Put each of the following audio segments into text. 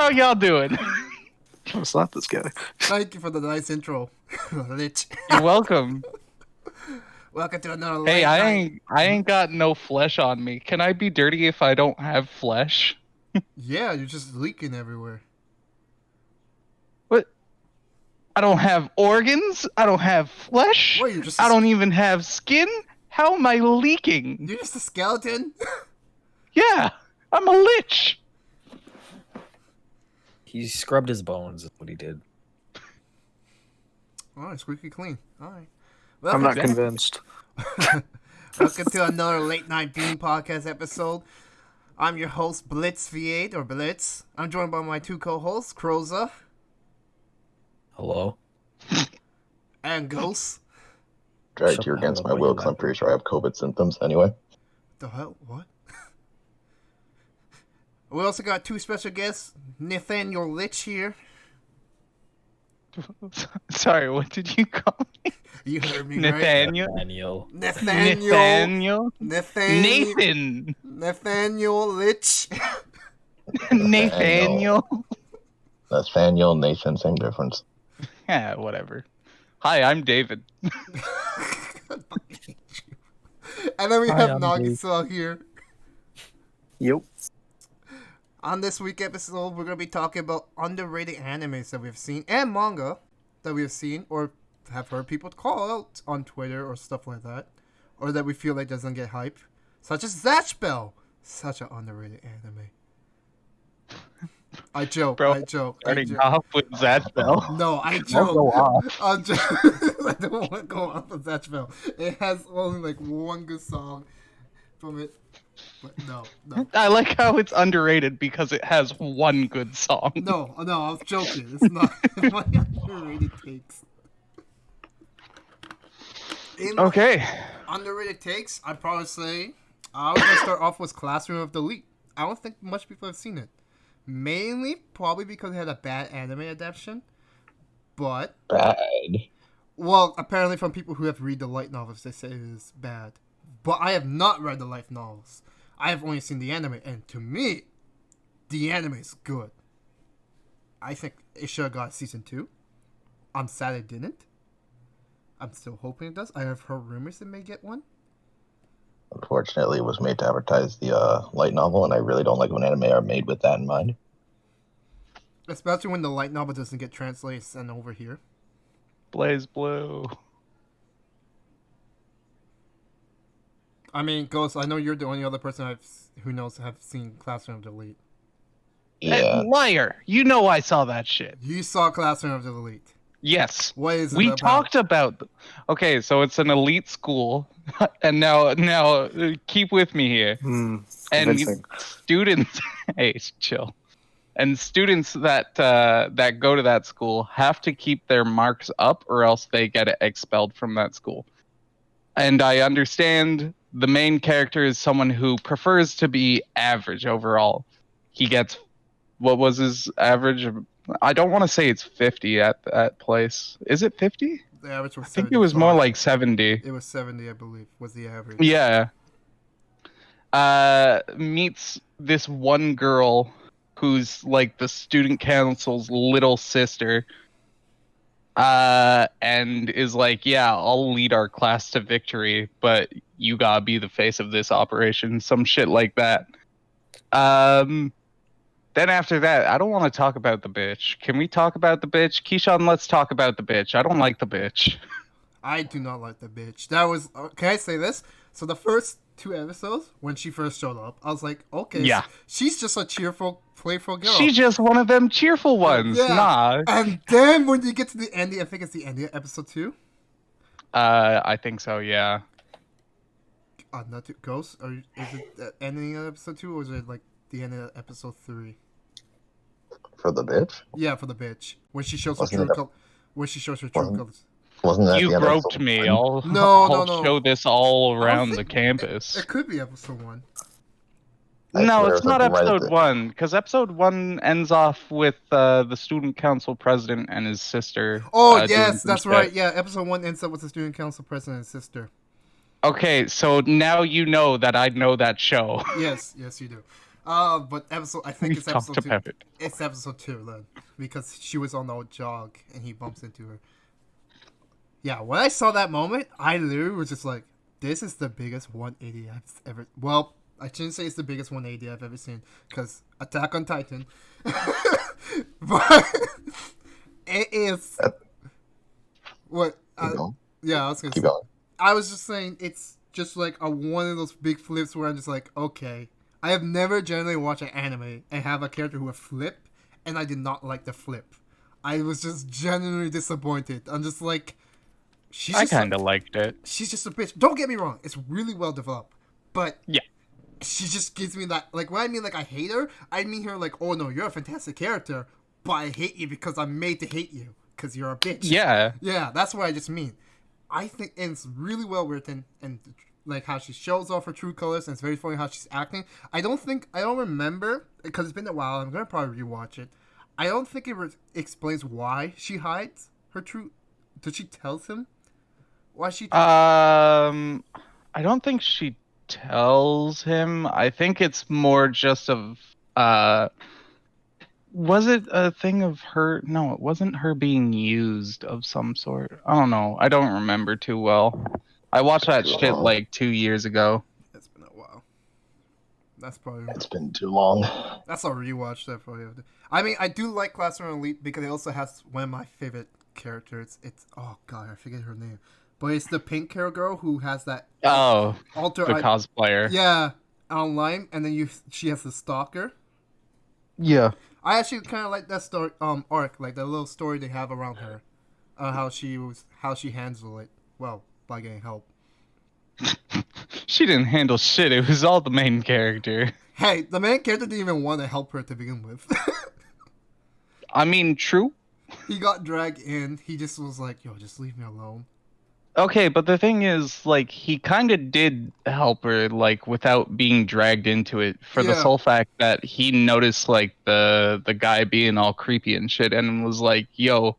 how y'all doing? It's not this guy. Thank you for the nice intro, Lich. You're welcome. Welcome to another Hey, late night. I ain't got no flesh on me. Can I be dirty if I don't have flesh? Yeah, you're just leaking everywhere. What? I don't have organs. I don't have flesh. What, you're just I don't even have skin. How am I leaking? You're just a skeleton? Yeah, I'm a lich. He scrubbed his bones. Is what he did. Alright, squeaky clean. Alright. I'm not convinced. Welcome to another Late Night Bean Podcast episode. I'm your host, Blitz V8, or Blitz. I'm joined by my two co-hosts, Kroza Hello. and Ghost. Dragged you against my will because I'm pretty sure I have COVID symptoms anyway. The hell? What? We also got two special guests, Nathaniel Lich here. Sorry, what did you call me? You heard me, Nathaniel. Daniel. right? Nathaniel. Nathan. Nathaniel Lich. Nathaniel. Nathaniel, Nathan, same difference. Yeah, whatever. Hi, I'm David. And then we Hi, have I'm Nagisa here. Yep. On this week episode, we're going to be talking about underrated animes that we've seen and manga that we've seen or have heard people call out on Twitter or stuff like that, or that we feel like doesn't get hype, such as Zatch Bell. Such an underrated anime. I joke. Bro, I joke. Starting off with Zatch Bell. No, I Don't go joke. off. I don't want to go off of Zatch Bell. It has only like one good song from it. But no. I like how it's underrated because it has one good song. No, I was joking. It's not my underrated takes. In Okay. underrated takes, I'd probably say I was gonna start off with Classroom of the Elite. I don't think much people have seen it. Mainly, probably because it had a bad anime adaptation. But Bad. well, apparently from people who have read the light novels, they say it is bad. But I have not read the light novels. I have only seen the anime, and to me, the anime is good. I think it should have got season 2. I'm sad it didn't. I'm still hoping it does. I have heard rumors it may get one. Unfortunately, it was made to advertise the light novel, and I really don't like when anime are made with that in mind. Especially when the light novel doesn't get translated and over here. Blaze Blue. I mean, Ghost, I know you're the only other person who knows have seen Classroom of the Elite. Yeah. Hey, liar. You know I saw that shit. You saw Classroom of the Elite. Yes. What is it We about? talked about... Okay, so it's an elite school. And now keep with me here. And Convincing. students... Hey, chill. And students that go to that school have to keep their marks up or else they get expelled from that school. And I understand the main character is someone who prefers to be average overall. He gets... What was his average? I don't want to say it's 50 at that place. Is it 50? The average was I think it was more 75. like 70. It was 70, I believe, was the average. Yeah. Meets this one girl who's like the student council's little sister. And is like, yeah, I'll lead our class to victory, but you gotta be the face of this operation. Some shit like that. Then after that, I don't want to talk about the bitch. Can we talk about the bitch? Keyshawn, let's talk about the bitch. I don't like the bitch. I do not like the bitch. That was... can I say this? So the first 2 episodes, when she first showed up, I was like, okay, Yeah. she's just a cheerful, playful girl. She's just one of them cheerful ones. Yeah. Nah. And then when you get to the ending, I think it's the ending of episode 2. I think so, yeah. Not to Ghost? Is it the ending of episode 2, or is it like the end of episode 3? For the bitch? Yeah, for the bitch. When she shows her Wasn't true it a- colors. When she shows her true Wasn't- colors. Wasn't that You the end groped of me. episode one? I'll No. show this all I around the think campus. It could be episode 1. I No, swear it's it was not like right at episode the- 1, because episode 1 ends off with the student council president and his sister. Oh, doing yes, some that's shit. right. Yeah, episode 1 ends up with the student council president and sister. Okay, so now you know that I know that show. Yes, you do. But episode, I think We've it's episode talked 2. about it. It's episode 2 then, because she was on the jog and he bumps into her. Yeah, when I saw that moment, I literally was just like, "This is the biggest 180 I've ever." Well, I shouldn't say it's the biggest 180 I've ever seen, because Attack on Titan, but it is. What? Keep going. Yeah, I was gonna Keep say. going. I was just saying it's just like one of those big flips where I'm just like, okay. I have never generally watched an anime and have a character who would flip, and I did not like the flip. I was just genuinely disappointed. I'm just like, I kind of liked it. she's just a bitch. Don't get me wrong, it's really well developed, but Yeah. she just gives me that, like, when I mean like I hate her, I mean her like, oh no, you're a fantastic character, but I hate you because I'm made to hate you because you're a bitch. Yeah. Yeah, that's what I just mean. I think it's really well written, and like how she shows off her true colors, and it's very funny how she's acting. I don't remember, because it's been a while. I'm gonna probably rewatch it. I don't think it explains why she hides her true. Does she tells him why she? I don't think she tells him. I think it's more just of was it a thing of her? No, it wasn't her being used of some sort. I don't know. I don't remember too well. I watched that shit like 2 years ago. It's been a while. That's probably. It's been too long. That's a rewatch. That probably. I mean, I do like Classroom Elite because it also has one of my favorite characters. It's oh god, I forget her name, but it's the pink hair girl who has that Oh, alter the cosplayer. Yeah, online, and then she has the stalker. Yeah. I actually kind of like that story arc, like the little story they have around her, how she handled it well by getting help. She didn't handle shit. It was all the main character. Hey, the main character didn't even want to help her to begin with. I mean, true. He got dragged in. He just was like, "Yo, just leave me alone." Okay, but the thing is, like, he kind of did help her, like, without being dragged into it, for the Yeah. sole fact that he noticed, like, the guy being all creepy and shit, and was like, "Yo,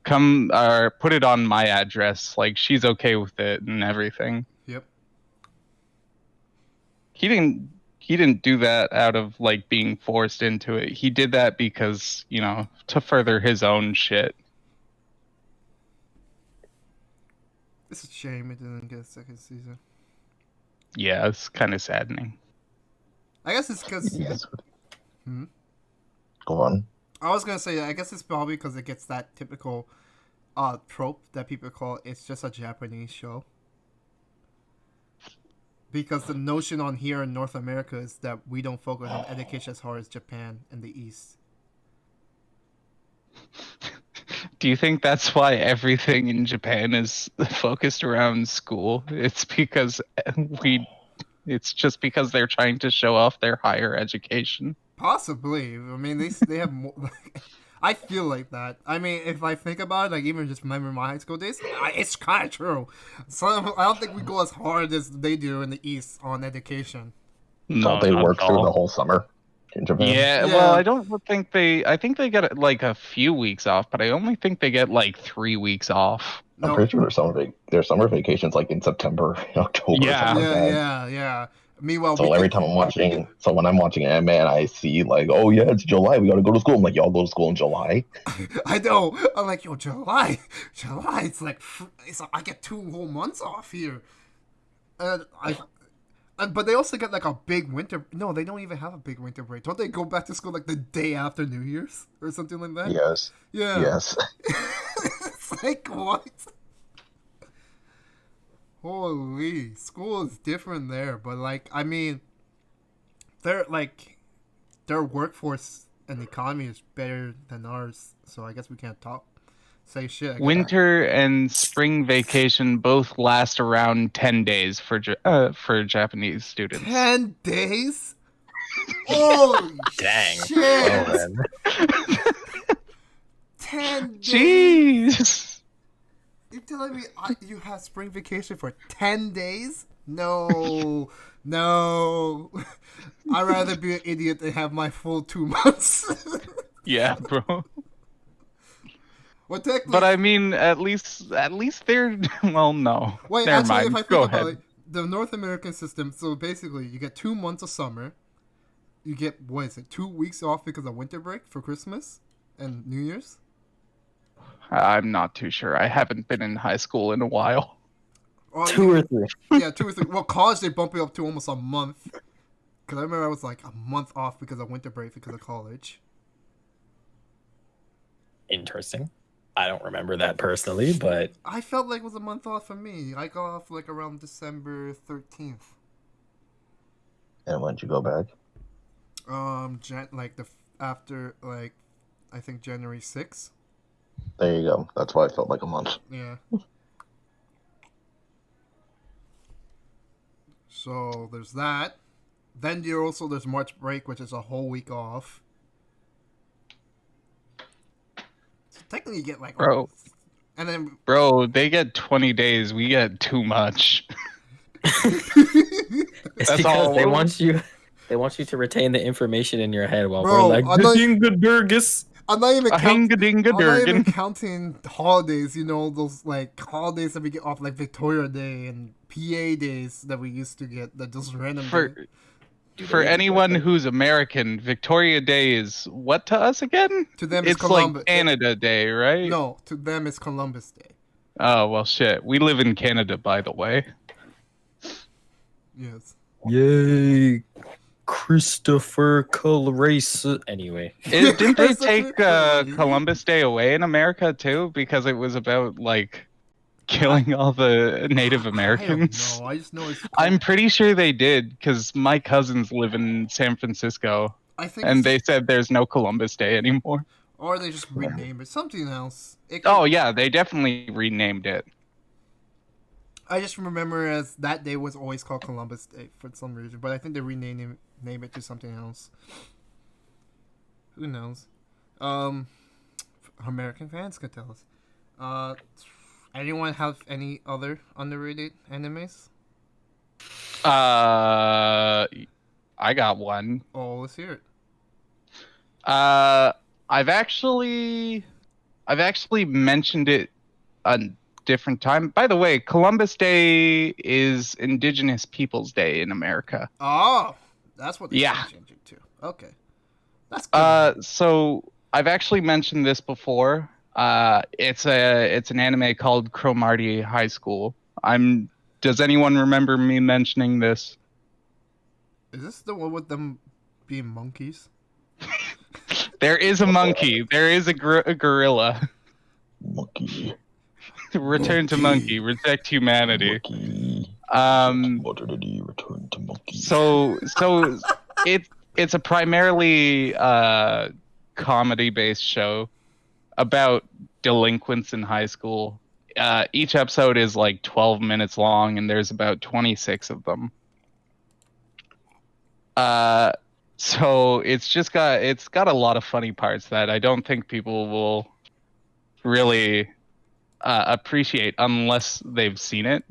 come, or put it on my address." Like, she's okay with it and everything. Yep. He didn't do that out of, like, being forced into it. He did that because, you know, to further his own shit. It's a shame it didn't get a second season. Yeah, it's kind of saddening. I guess it's because Yes. Hmm? Go on. I was gonna say I guess it's probably because it gets that typical trope that people call it's just a Japanese show. Because the notion on here in North America is that we don't focus on education as hard as Japan and the East. Do you think that's why everything in Japan is focused around school? It's because it's just because they're trying to show off their higher education. Possibly. I mean, they have more. I feel like that. I mean, if I think about it, like even just remember my high school days, it's kind of true. So I don't think we go as hard as they do in the East on education. No, Don't they not work at through all. the whole summer in Japan? Yeah, Yeah. well, I don't think they. I think they get like a few weeks off, but I only think they get like 3 weeks off. I'm No. pretty sure their summer vacations like in September, October. Yeah. Something like that. Yeah. Meanwhile, So every time when I'm watching anime and I see like, oh yeah, it's July, we gotta go to school. I'm like, y'all go to school in July? I know. I'm like, yo, July. It's like I get 2 whole months off here. But they also get like a big winter. No, they don't even have a big winter break. Don't they go back to school like the day after New Year's or something like that? Yes. Yeah. Yes. It's like what? Holy, school is different there, but like I mean, their workforce and economy is better than ours, so I guess we can't say shit. I guess. Winter and spring vacation both last around 10 days for Japanese students. 10 days? Holy Dang. shit! Oh, man. 10 days? Jeez. You're telling me you have spring vacation for 10 days? No. I'd rather be an idiot than have my full 2 months. Yeah, bro. Well, technically, But I mean, at least they're well, no. wait, Never actually, mind. if I Go think about ahead. it, the North American system, so basically you get 2 months of summer, you get, what is it, 2 weeks off because of winter break for Christmas and New Year's? I'm not too sure. I haven't been in high school in a while. Or 2 or 3. Yeah, 2 or 3. Well, college, they bump it up to almost a month. Because I remember I was like a month off because of winter break because of college. Interesting. I don't remember that personally, but I felt like it was a month off for me. I got off like around December 13th. And when'd you go back? After like, I think January 6th. There you go. That's why I felt like a month. Yeah. So there's that. Then there's March break, which is a whole week off. So technically you get like... Bro. And then... Bro, they get 20 days. We get too much. it's That's because all. they want you to retain the information in your head while Bro, we're like, Dingadurgus. I'm not even Hinga-dinga-durgan. counting holidays, you know, those like holidays that we get off, like Victoria Day and PA days that we used to get, that just random. For anyone who's American, Victoria Day is what to us again? To them, it's like Canada Day, right? No, to them it's Columbus Day. Oh, well, shit. We live in Canada, by the way. Yes. Yay. Christopher Columbus. Anyway, Didn't they take Columbus Day away in America too? Because it was about like killing all the Native Americans. I don't know. I just know it's. I'm pretty sure they did because my cousins live in San Francisco, and they said there's no Columbus Day anymore. Or they just renamed it something else. Oh yeah, they definitely renamed it. I just remember as that day was always called Columbus Day for some reason, but I think they renamed it to something else. Who knows? American fans could tell us. Anyone have any other underrated animes? I got one. Oh, let's hear it. I've actually mentioned it a different time. By the way, Columbus Day is Indigenous Peoples Day in America. Oh, that's what they changed it to. Okay, that's good. So I've actually mentioned this before. It's an anime called Cromartie High School. Does anyone remember me mentioning this? Is this the one with them being monkeys? There is a monkey. There is a gorilla. Monkey. Return to monkey. Reject humanity. Monkey. Return to monkey. So it's a primarily comedy-based show about delinquents in high school. Each episode is like 12 minutes long, and there's about 26 of them. So it's got a lot of funny parts that I don't think people will really appreciate unless they've seen it.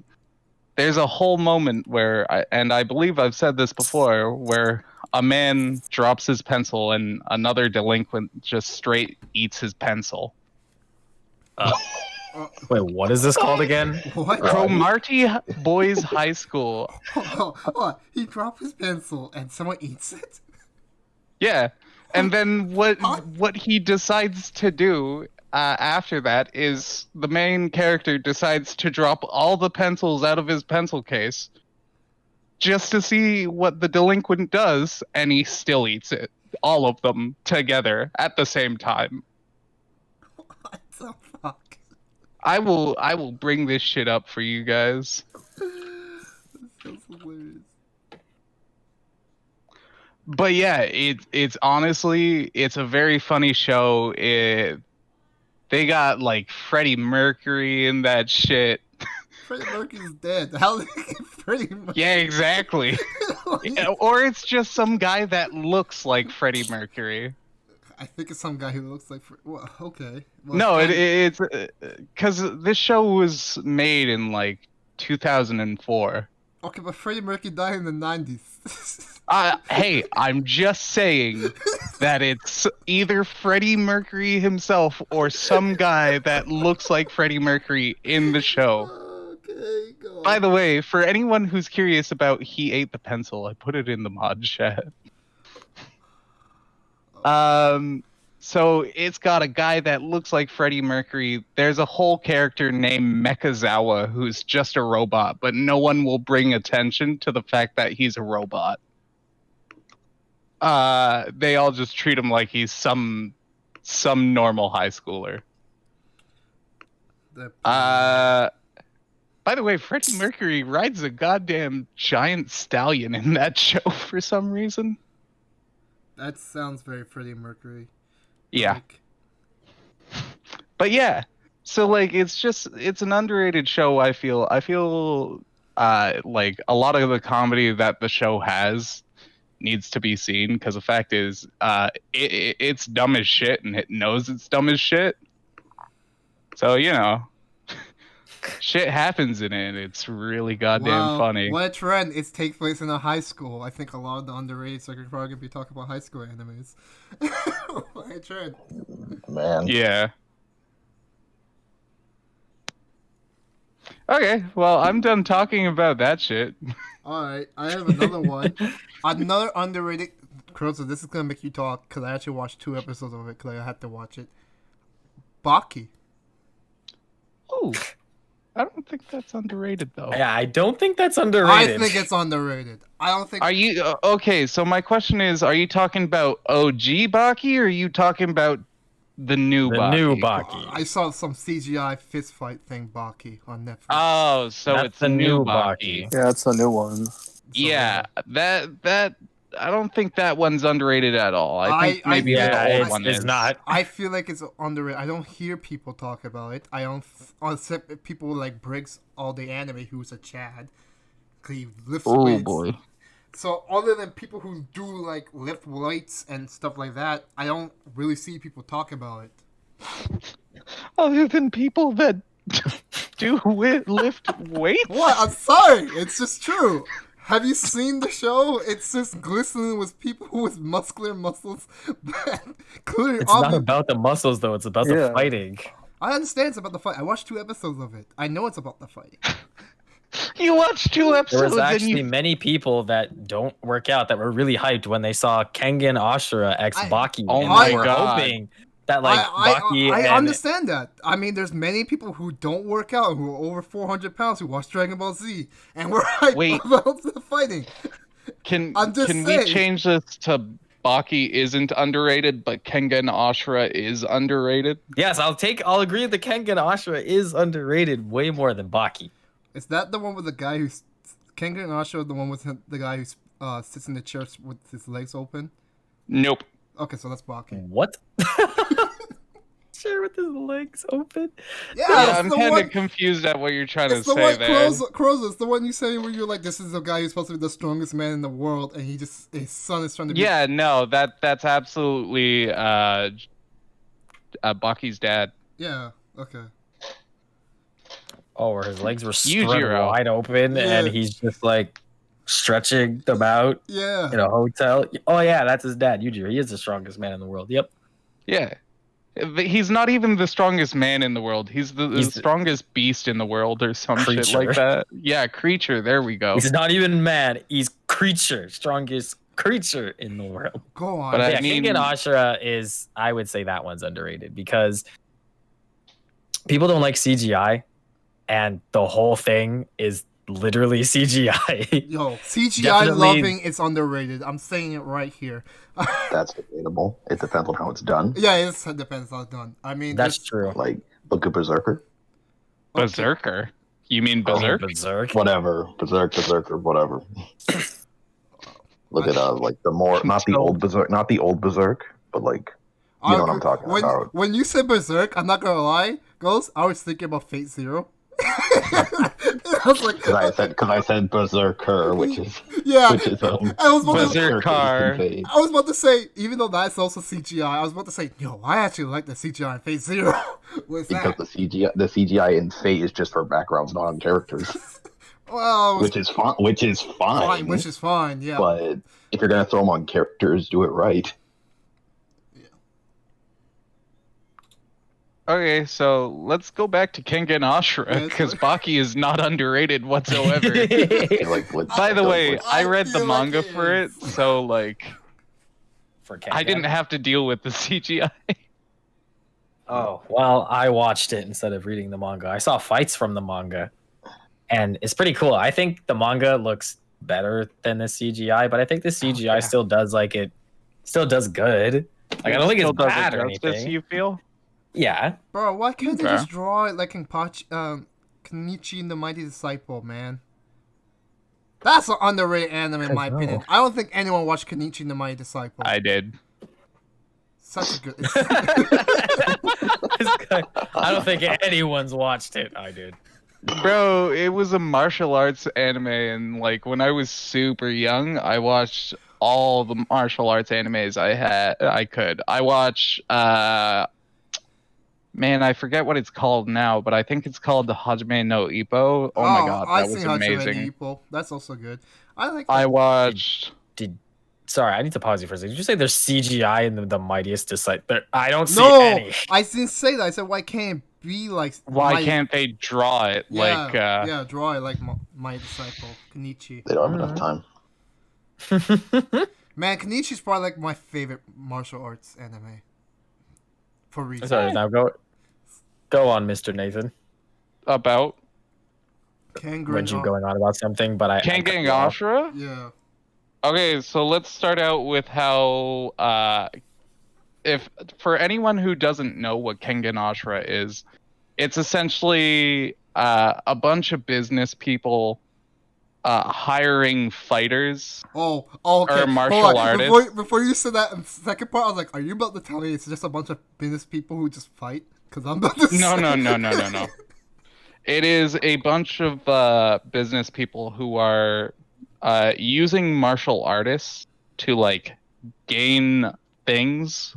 There's a whole moment where, I believe I've said this before, where a man drops his pencil and another delinquent just straight eats his pencil. Wait, what is this called again? What? Cromartie Boys High School. What? He dropped his pencil and someone eats it? Yeah, and then what he decides to do after that is the main character decides to drop all the pencils out of his pencil case just to see what the delinquent does, and he still eats it, all of them together at the same time. What the fuck? I will bring this shit up for you guys. That's hilarious. But yeah, it's honestly, it's a very funny show. They got like Freddie Mercury in that shit. Freddie Mercury's dead. How did they get Freddie Mercury? Yeah, exactly. Yeah, or it's just some guy that looks like Freddie Mercury. I think it's some guy who looks like... Well, okay. Well, No, it's because this show was made in like 2004. Okay, but Freddie Mercury died in the 90s. Hey, I'm just saying that it's either Freddie Mercury himself or some guy that looks like Freddie Mercury in the show. Okay, go on. By the way, for anyone who's curious about he ate the pencil, I put it in the mod chat. So it's got a guy that looks like Freddie Mercury. There's a whole character named Mekazawa who's just a robot, but no one will bring attention to the fact that he's a robot. They all just treat him like he's some normal high schooler. By the way, Freddie Mercury rides a goddamn giant stallion in that show for some reason. That sounds very Freddie Mercury. Yeah. But yeah, so like it's an underrated show. I feel like a lot of the comedy that the show has needs to be seen, because the fact is it's dumb as shit and it knows it's dumb as shit. So shit happens in it. It's really goddamn funny. What a trend. It takes place in a high school. I think a lot of the underrated, so we're probably going to be talking about high school animes. What a trend. Man. Yeah. Okay, well, I'm done talking about that shit. Alright, I have another one. Another underrated... Kurosa, this is going to make you talk, because I actually watched 2 episodes of it, because I had to watch it. Baki. Oh. I don't think that's underrated, though. Yeah, I don't think that's underrated. I think it's underrated. I don't think... Are you... okay, so my question is, are you talking about OG Baki, or are you talking about the new Baki? The new Baki. I saw some CGI fist fight thing, Baki, on Netflix. Oh, so That's it's the new Baki. Yeah, it's a new one. Yeah, that... I don't think that one's underrated at all. I think maybe the old one is. is. Not. I feel like it's underrated. I don't hear people talk about it. I don't... Except people like Briggs, all the anime, who's a Chad. He lifts weights. Boy. So other than people who do like lift weights and stuff like that, I don't really see people talk about it. Other than people that do lift weights? What? I'm sorry. It's just true. Have you seen the show? It's just glistening with people with muscular muscles. Clearly, It's not about the muscles, though. It's about the fighting. I understand it's about the fight. I watched 2 episodes of it. I know it's about the fight. You watched 2 episodes. There was actually many people that don't work out that were really hyped when they saw Kengan Ashura x Baki. Oh and my they were God. hoping that Baki I and understand that. I mean, there's many people who don't work out, who are over 400 pounds, who watch Dragon Ball Z, and we're hyped about the fighting. Can saying. we change this to Baki isn't underrated, but Kengan Ashura is underrated? Yes, I'll agree that Kengan Ashura is underrated way more than Baki. Is that the one with the guy who's... Kengan Ashura, the one with the guy who sits in the chair with his legs open? Nope. Okay, so that's Baki. What? Chair with his legs open? Yeah, I'm kind of confused at what you're trying to say there. Crows, it's the one you say where you're like, this is the guy who's supposed to be the strongest man in the world, and his son is trying to be... Yeah, no, that's absolutely Baki's dad. Yeah, okay. Oh, where his legs were spread Yujiro. wide open, and he's just like stretching them out in a hotel. Oh yeah, that's his dad, Yujiro. He is the strongest man in the world. Yep. Yeah. He's not even the strongest man in the world. He's the strongest beast in the world or some shit like that. Yeah, creature. There we go. He's not even man. He's creature. Strongest creature in the world. Go on. But yeah, Kengan Ashura is, I would say that one's underrated because people don't like CGI, and the whole thing is literally CGI. Yo, CGI loving is underrated. I'm saying it right here. That's debatable. It depends on how it's done. Yeah, it depends how it's done. I mean, that's true. Like, look at Berserker. Berserker? You mean Berserk? Berserk? Whatever. Berserker, whatever. Look at like the more, not the old Berserk, but like, you know what I'm talking about. When you said Berserk, I'm not gonna lie, Ghost, I was thinking about Fate Zero. I was like, because I said Berserker, which is Berserker. I was about to say, even though that's also CGI, I was about to say, yo, I actually like the CGI in Fate Zero. Because the CGI in Fate is just for backgrounds, not on characters. Well, which is fine. Which is fine. Yeah. But if you're gonna throw them on characters, do it right. Okay, so let's go back to Kengan Ashura, because Baki is not underrated whatsoever. By the way, I read the manga for it, so like... for Kengan. I didn't have to deal with the CGI. Oh, well, I watched it instead of reading the manga. I saw fights from the manga, and it's pretty cool. I think the manga looks better than the CGI, but I think the CGI still does still does good. Like, I don't think it's bad or anything. You feel? Yeah. Bro, why can't they just draw it like in Kenichi and the Mighty Disciple, man? That's an underrated anime in my opinion. I don't think anyone watched Kenichi and the Mighty Disciple. I did. Such a good... I don't think anyone's watched it. I did. Bro, it was a martial arts anime, and like when I was super young, I watched all the martial arts animes I could. I watch man, I forget what it's called now, but I think it's called the Hajime no Ippo. Oh my god, that was amazing. Hajime no Ippo. That's also good. I watched Sorry, I need to pause you for a second. Did you say there's CGI in the Mightiest Disciple? I don't see any. No, I didn't say that. I said, why can't it be like... Why can't they draw it like... Yeah, draw it like my disciple, Kenichi. They don't have enough time. Man, Kenichi's probably like my favorite martial arts anime. For reasons. Sorry, now go on, Mr. Nathan. About? When you going on about something, but I... Kengan Ashura? Yeah. Okay, so let's start out with how, if for anyone who doesn't know what Kengan Ashura is, it's essentially a bunch of business people hiring fighters. Okay. Or martial artists. Before you said that second part, I was like, are you about to tell me it's just a bunch of business people who just fight? Because I'm about to say... No. It is a bunch of business people who are... using martial artists to like gain things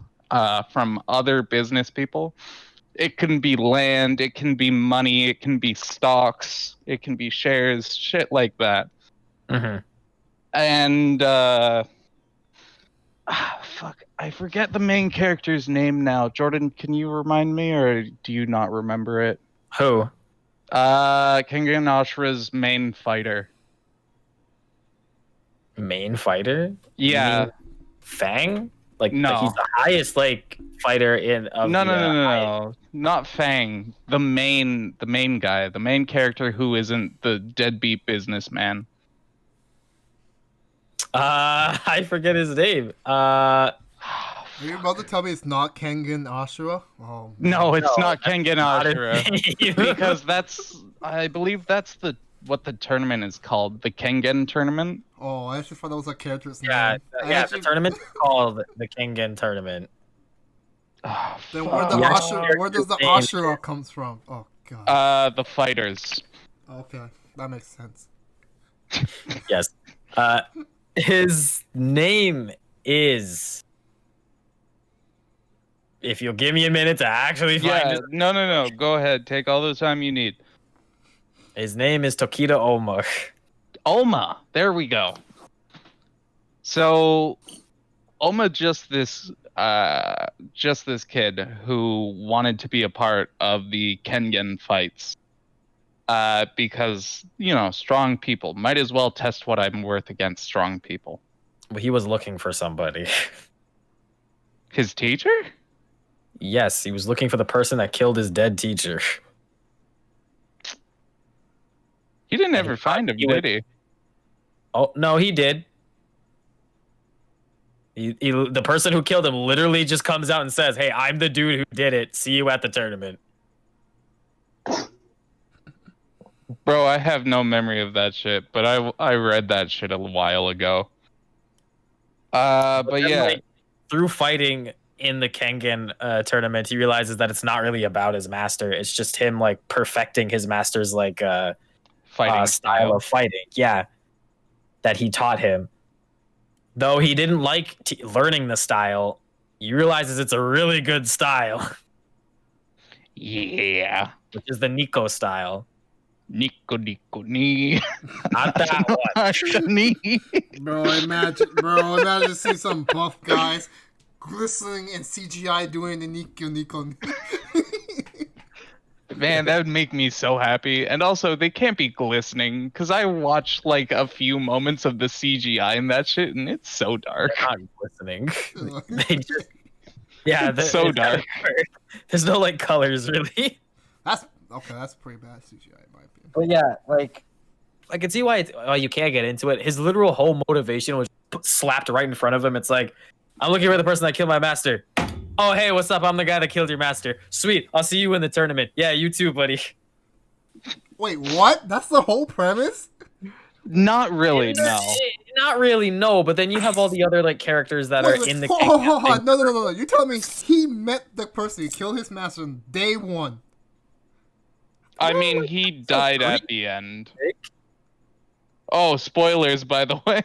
from other business people. It can be land, it can be money, it can be stocks, it can be shares, shit like that. Mm-hmm. And fuck, I forget the main character's name now. Jordan, can you remind me, or do you not remember it? Who? Kengan Ashura's main fighter. Main fighter? Yeah. Fang? Like, no. Like he's the highest like fighter in No. Not Fang. The main guy, the main character who isn't the deadbeat businessman. I forget his name. Are you about to tell me it's not Kengan Ashura? Oh, no, it's not Kengan Ashura. Because I believe that's what the tournament is called, the Kengan tournament. Oh, I actually thought that was a character's name. The tournament's called the Kengan tournament. Then where does the Ashura comes from? Oh god. The fighters. Okay, that makes sense. Yes. His name is... If you'll give me a minute to actually find it. No. Go ahead. Take all the time you need. His name is Tokita Oma. Oma. There we go. So, Oma just this kid who wanted to be a part of the Kengan fights. Because, strong people. Might as well test what I'm worth against strong people. Well, he was looking for somebody. His teacher? Yes, he was looking for the person that killed his dead teacher. He didn't ever find him, did he? Oh, no, he did. The person who killed him literally just comes out and says, "Hey, I'm the dude who did it. See you at the tournament." Bro, I have no memory of that shit, but I read that shit a while ago. But then, yeah. Through fighting in the Kengan tournament, he realizes that it's not really about his master. It's just him, like, perfecting his master's, like, fighting style of fighting. Yeah. That he taught him. Though he didn't like learning the style, he realizes it's a really good style. Yeah. Which is the Nico style. Nico ni. Not that one. Bro, imagine see some buff guys glistening in CGI doing the Nico. Man, that would make me so happy. And also, they can't be glistening because I watched like a few moments of the CGI in that shit, and it's so dark. They're not glistening. They just, yeah, So it's kinda dark. weird. There's no like colors really. That's okay. That's pretty bad CGI in my opinion. But yeah, like I can see why you can't get into it. His literal whole motivation was slapped right in front of him. It's like, I'm looking for the person that killed my master. Oh, hey, what's up? I'm the guy that killed your master. Sweet, I'll see you in the tournament. Yeah, you too, buddy. Wait, what? That's the whole premise? Not really, no. Not really, no. But then you have all the other like characters that are in the game. Hold on. No. You telling me he met the person who killed his master on day one? I mean, he died at the end. Oh, spoilers, by the way.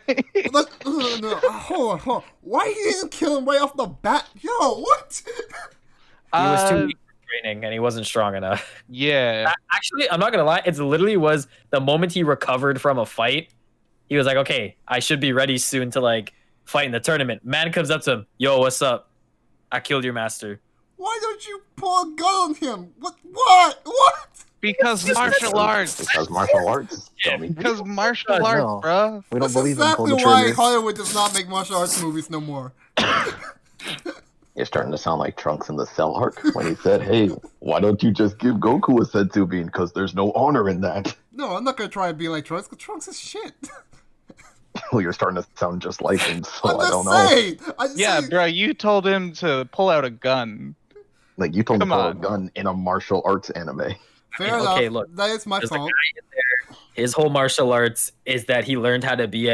Look, no. Hold on. Why he didn't kill him right off the bat? Yo, what? He was too weak for training, and he wasn't strong enough. Yeah. Actually, I'm not gonna lie. It's literally was the moment he recovered from a fight. He was like, "Okay, I should be ready soon to like fight in the tournament." Man comes up to him, "Yo, what's up? I killed your master." Why don't you pull a gun on him? What? Because martial arts. Because martial arts. Yeah, Dummy. Because martial God, arts, no. bruh. We don't That's believe in exactly pull the why trigger. Hollywood does not make martial arts movies no more. You're starting to sound like Trunks in the Cell arc when he said, "Hey, why don't you just give Goku a senzu bean? Because there's no honor in that." No, I'm not gonna try and be like Trunks, because Trunks is shit. Well, you're starting to sound just like him, so I'm I just don't know. saying. Yeah, bruh, you told him to pull out a gun. Like you told me Come to pull a on. gun in a martial arts anime. Fair Okay, enough. look, That is my there's a fault. guy in there. His whole martial arts is that he learned how to be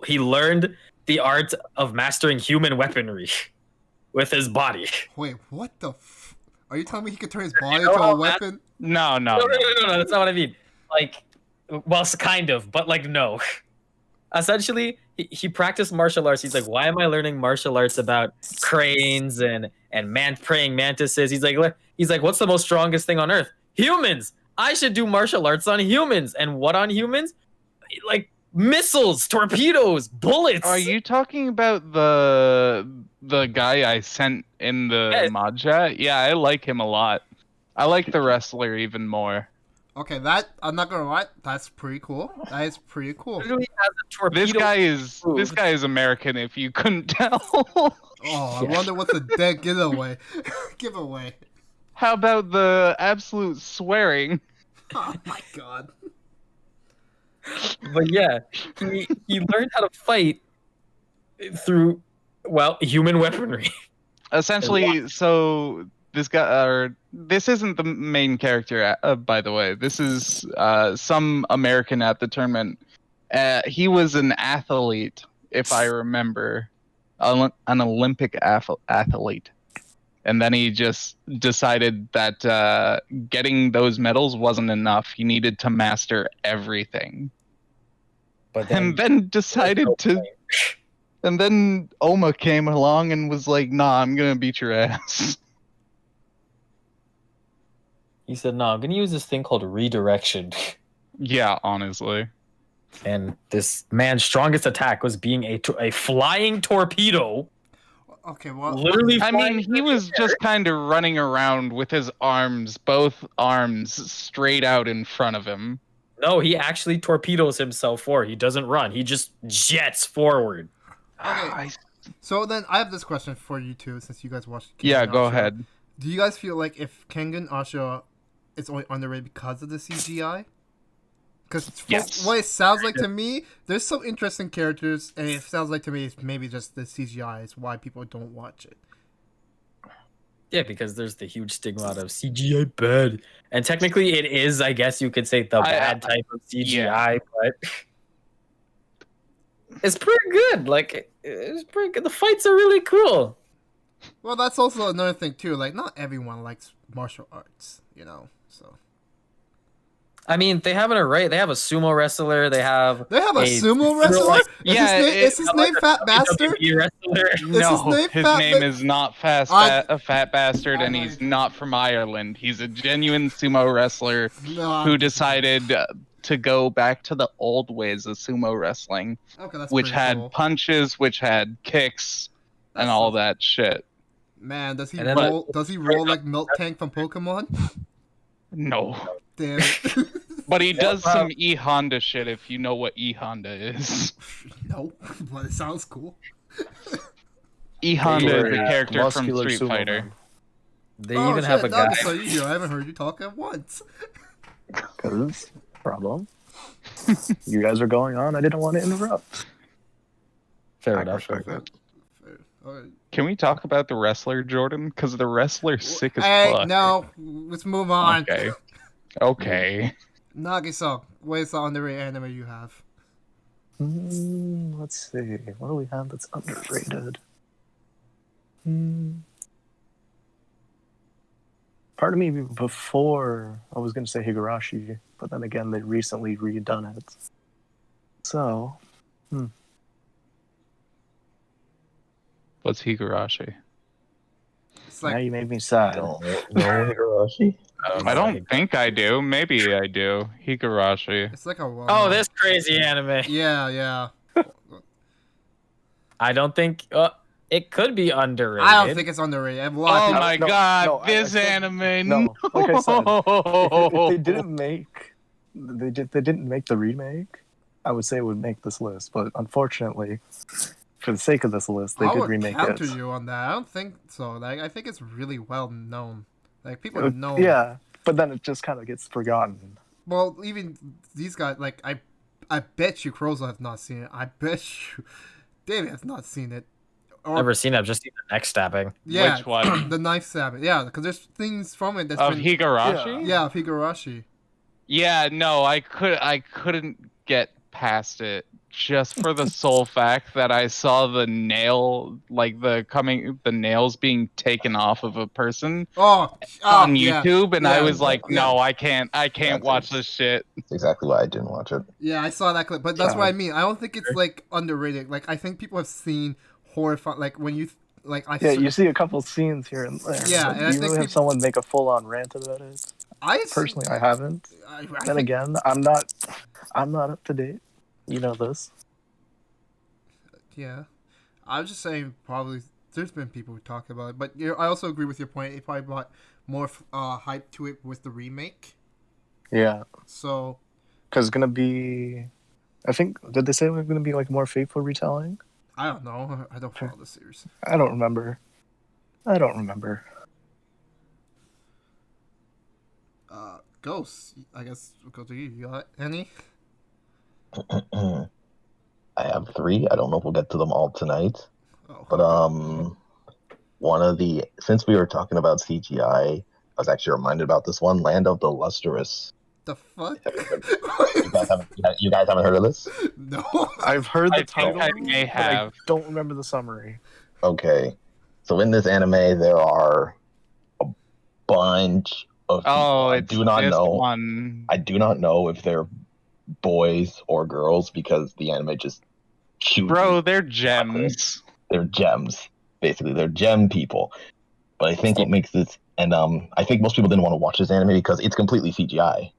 he learned the art of mastering human weaponry with his body. Wait, what the? Are you telling me he could turn his body know into a how weapon? No. No, that's not what I mean. Like, well, kind of, but like, no. Essentially, he practiced martial arts. He's like, why am I learning martial arts about cranes and praying mantises? He's like, what's the most strongest thing on earth? Humans. I should do martial arts on humans. And what on humans? Like missiles, torpedoes, bullets. Are you talking about the guy I sent in the mod chat? Yeah, I like him a lot. I like the wrestler even more. Okay, that I'm not gonna lie. That's pretty cool. That is pretty cool. Literally has a torpedo. This guy is American. If you couldn't tell. Oh, I wonder what's a dead giveaway. Giveaway. How about the absolute swearing? Oh my god. But yeah, he learned how to fight through human weaponry. Essentially, so this guy, or this isn't the main character, by the way. This is some American at the tournament. He was an athlete, if I remember, an Olympic athlete. And then he just decided that getting those medals wasn't enough. He needed to master everything. But And then decided to... And then Oma came along and was like, nah, I'm going to beat your ass. He said, no, I'm going to use this thing called redirection. Yeah, honestly. And this man's strongest attack was being a flying torpedo. Okay, well, Literally, I mean, he was just kind of running around with his arms, both arms, straight out in front of him. No, he actually torpedoes himself forward. He doesn't run. He just jets forward. Okay. So then I have this question for you two, since you guys watched. Yeah, go Ashura. ahead. Do you guys feel like if Kengan Ashura is only underrated because of the CGI? Because Yes. what it sounds like to me, there's some interesting characters, and it sounds like to me it's maybe just the CGI is why people don't watch it. Yeah, because there's the huge stigma of CGI bad. And technically it is, I guess you could say, the bad type of CGI, but it's pretty good. Like, it's pretty good. The fights are really cool. Well, that's also another thing too. Like, not everyone likes martial arts, you know. So I mean, they have an array. They have a sumo wrestler. They have a sumo wrestler. like- Is his name Fat Bastard? WWE wrestler. No, name his Fat name Ba- is not a fat bastard, I and know he's you- not from Ireland. He's a genuine sumo wrestler No, who decided to go back to the old ways of sumo wrestling, okay, that's which pretty had cool. punches, which had kicks, and all that shit. Man, does he And then roll? Does he roll like Milk Tank from Pokemon? No. Damn it. But he does some E Honda shit if you know what E Honda is. No, but it sounds cool. E Honda is Very the character from muscular Street sumo Fighter. man. They even have a no, guy. So you, I haven't heard you talk at once. Cause problem. You guys are going on. I didn't want to interrupt. Fair I enough. respect that. Alright. Can we talk about the wrestler, Jordan? Because the wrestler's sick as Hey, fuck. no, let's move on. Okay. Okay. Nagi-san, what is the underrated anime you have? Let's see. What do we have that's underrated? Part of me before I was going to say Higurashi, but then again they recently redone it. So, What's Higurashi? It's now like, you made me sad. No Higurashi. I don't think I do. Maybe I do. Higurashi. it's like a Oh, this crazy anime. Yeah. I don't think it could be underrated. I don't think it's underrated. I have a lot of Oh people. my No, god, no, I this said- anime. No, like I said, if No. they didn't make they didn't make the remake, I would say it would make this list. But unfortunately, for the sake of this list, they I did would remake counter it. you on that. I don't think so. Like, I think it's really well known. Like, people know. Yeah, but then it just kind of gets forgotten. Well, even these guys, like, I bet you Crozo have not seen it. I bet you David has not seen it. Or, Never seen it. I've just seen the neck stabbing. yeah, Which one? the knife stabbing. Yeah, because there's things from it that's Of been. Higurashi? Yeah, of Higurashi. Yeah, no, I couldn't get past it just for the sole fact that I saw the nail, like the nails being taken off of a person Oh, on yeah. YouTube, and I Yeah, was like, yeah. no, I can't That's watch it. this shit. That's exactly why I didn't watch it. Yeah, I saw that clip, but that's Yeah. what I mean. I don't think it's like underrated. Like, I think people have seen horrifying. Like, when you like, I Yeah, you see a couple scenes here and there. Yeah, but and I do you think really have people- someone make a full-on rant about it? Personally, I haven't. I Then think- again, I'm not up to date. You know this. Yeah, I was just saying probably there's been people who talk about it, but I also agree with your point. It probably brought more hype to it with the remake. Yeah, So because it's gonna be. I think did they say it was gonna be like more faithful retelling? I don't know. I don't follow the series. I don't remember. Ghosts. I guess we'll go to you. You got any? I have 3. I don't know if we'll get to them all tonight. Oh, But since we were talking about CGI, I was actually reminded about this one, Land of the Lustrous. the fuck? You guys haven't heard of this? No. I've heard the I think title. I may but I have. don't remember the summary. Okay. So in this anime, there are a bunch of people. Oh, I it's do not this know. one. I do not know if they're boys or girls because the anime just shoots. Bro, they're gems. They're gems. Basically, they're gem people. But I think what makes this, and I think most people didn't want to watch this anime because it's completely CGI,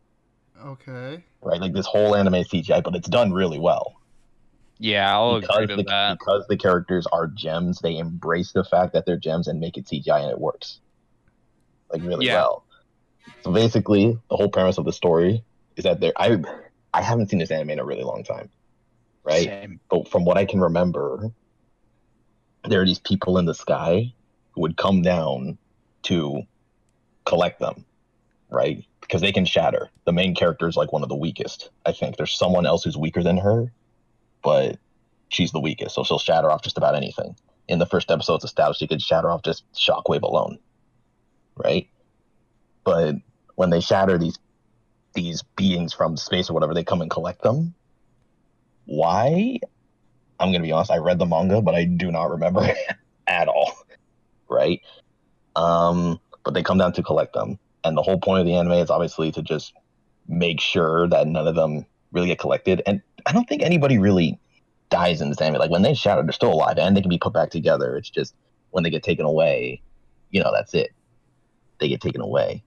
Okay. right? Like this whole anime is CGI, but it's done really well. Yeah, I'll agree to that. Because the characters are gems, they embrace the fact that they're gems and make it CGI, and it works like really Yeah. well. So basically, the whole premise of the story is that I haven't seen this anime in a really long time, right? Same. But from what I can remember, there are these people in the sky who would come down to collect them, right? Because they can shatter. The main character is like one of the weakest. I think there's someone else who's weaker than her, but she's the weakest, so she'll shatter off just about anything. In the first episode, it's established she could shatter off just shockwave alone, right? But when they shatter these beings from space or whatever, they come and collect them. Why? I'm gonna be honest. I read the manga, but I do not remember at all, right? But they come down to collect them, and the whole point of the anime is obviously to just make sure that none of them really get collected. And I don't think anybody really dies in this anime. Like when they shatter, they're still alive and they can be put back together. It's just when they get taken away, that's it. They get taken away.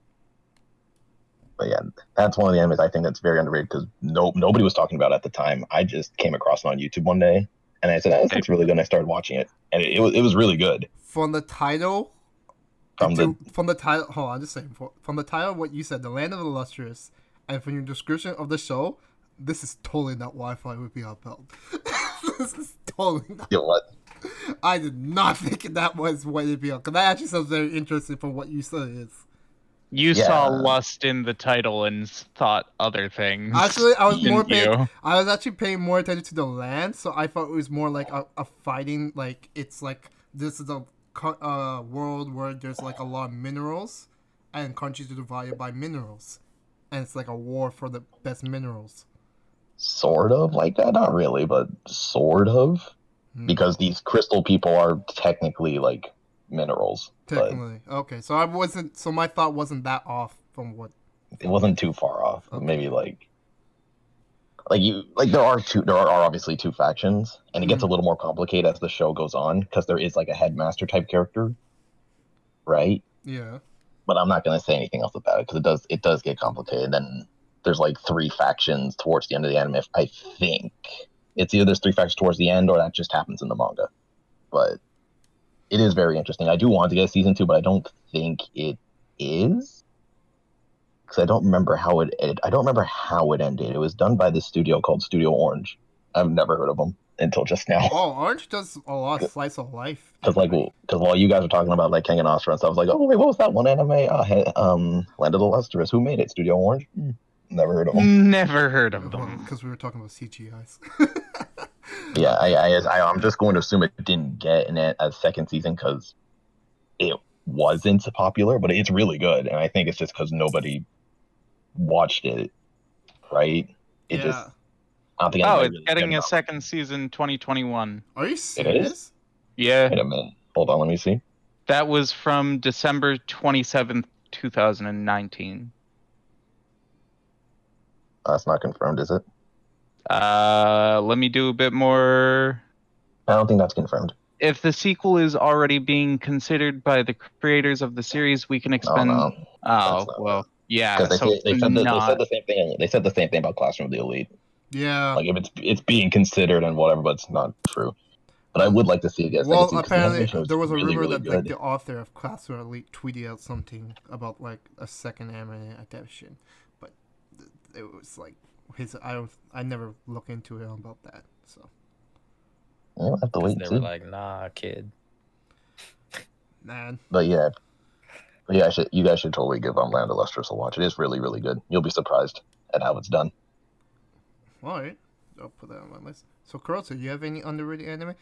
But yeah, that's one of the animes I think that's very underrated because nobody was talking about it at the time. I just came across it on YouTube one day, and I said, "This looks really good." And I started watching it, and it was really good. From the title, From from the title, hold on, just saying. From the title, what you said, the land of the lustrous, and from your description of the show, this is totally not what I thought it would be about. This is totally not. you know what? I did not think that was what it'd be about. Because that actually sounds very interesting from what you said it is. You Yeah. saw lust in the title and thought other things. Actually, I was more didn't paying. you? I was actually paying more attention to the land, so I thought it was more like a fighting. Like it's like this is a world where there's like a lot of minerals, and countries are divided by minerals, and it's like a war for the best minerals. Sort of like that, not really, but sort of, because these crystal people are technically like minerals. But Technically, okay. So I wasn't. So my thought wasn't that off from what. it wasn't too far off. Okay. Maybe like there are obviously two factions, and it gets a little more complicated as the show goes on because there is like a headmaster type character, right? Yeah. But I'm not going to say anything else about it because it does get complicated. And there's like three factions towards the end of the anime. I think it's either there's three factions towards the end or that just happens in the manga. But it is very interesting. I do want to get a season 2, but I don't think it is. Because I don't remember how it ended. It was done by this studio called Studio Orange. I've never heard of them until just now. Oh, Orange does a lot of slice of life. Because while you guys were talking about like King and Ostra and stuff, I was like, oh wait, what was that one anime? Land of the Lustrous. Who made it? Studio Orange. Never heard of them. Never heard of them. Because we were talking about CGIs. Yeah, I'm just going to assume it didn't get in a second season because it wasn't popular, but it's really good, and I think it's just because nobody watched it, right? It just, I don't think. Oh, anybody it's really getting cared a about it. second season 2021. Are you serious? Yeah, Wait a minute. Hold on, let me see. that was from December 27th, 2019. That's not confirmed, is it? Let me do a bit more. I don't think that's confirmed. If the sequel is already being considered by the creators of the series, we can expend. No, Oh not well, yeah. because So they said not. the same thing. They said the same thing about Classroom of the Elite. Yeah. Like if it's being considered and whatever, but it's not true. But I would like to see it get a second Well, season, 'cause the apparently animation was there was a really, rumor really that good. like the author of Class or Elite tweeted out something about like a second anime adaptation, but it was like I never looked into it about that. So We'll have to wait and They see. were like, nah, kid. man, But yeah, you guys should totally give Land of Lustrous a watch. It is really, really good. You'll be surprised at how it's done. all right, I'll put that on my list. So Kurosa, you have any underrated anime?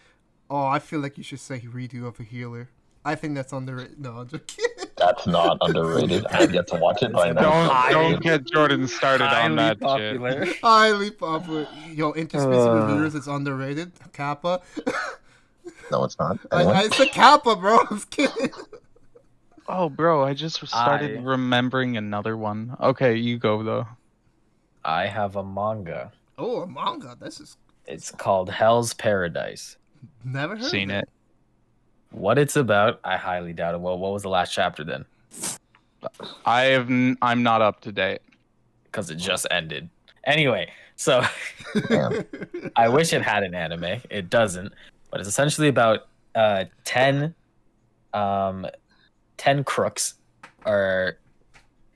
Oh, I feel like you should say Redo of a Healer. I think that's underrated. No, I'm just kidding. That's not underrated. I have yet to watch it, but I know. Don't get Jordan started on that popular. shit. Highly popular. Yo, Interspecies Reviewers is underrated. Kappa. No, it's not. Anyway. It's a Kappa, bro. I'm just kidding. Oh, bro, I just started remembering another one. Okay, you go though. I have a manga. Oh, a manga. This is It's called Hell's Paradise. never heard Seen of it. What it's about, I highly doubt it. Well, what was the last chapter then? I'm not up to date. Because it just ended. Anyway, so Damn. I wish it had an anime. It doesn't. But it's essentially about 10 crooks, or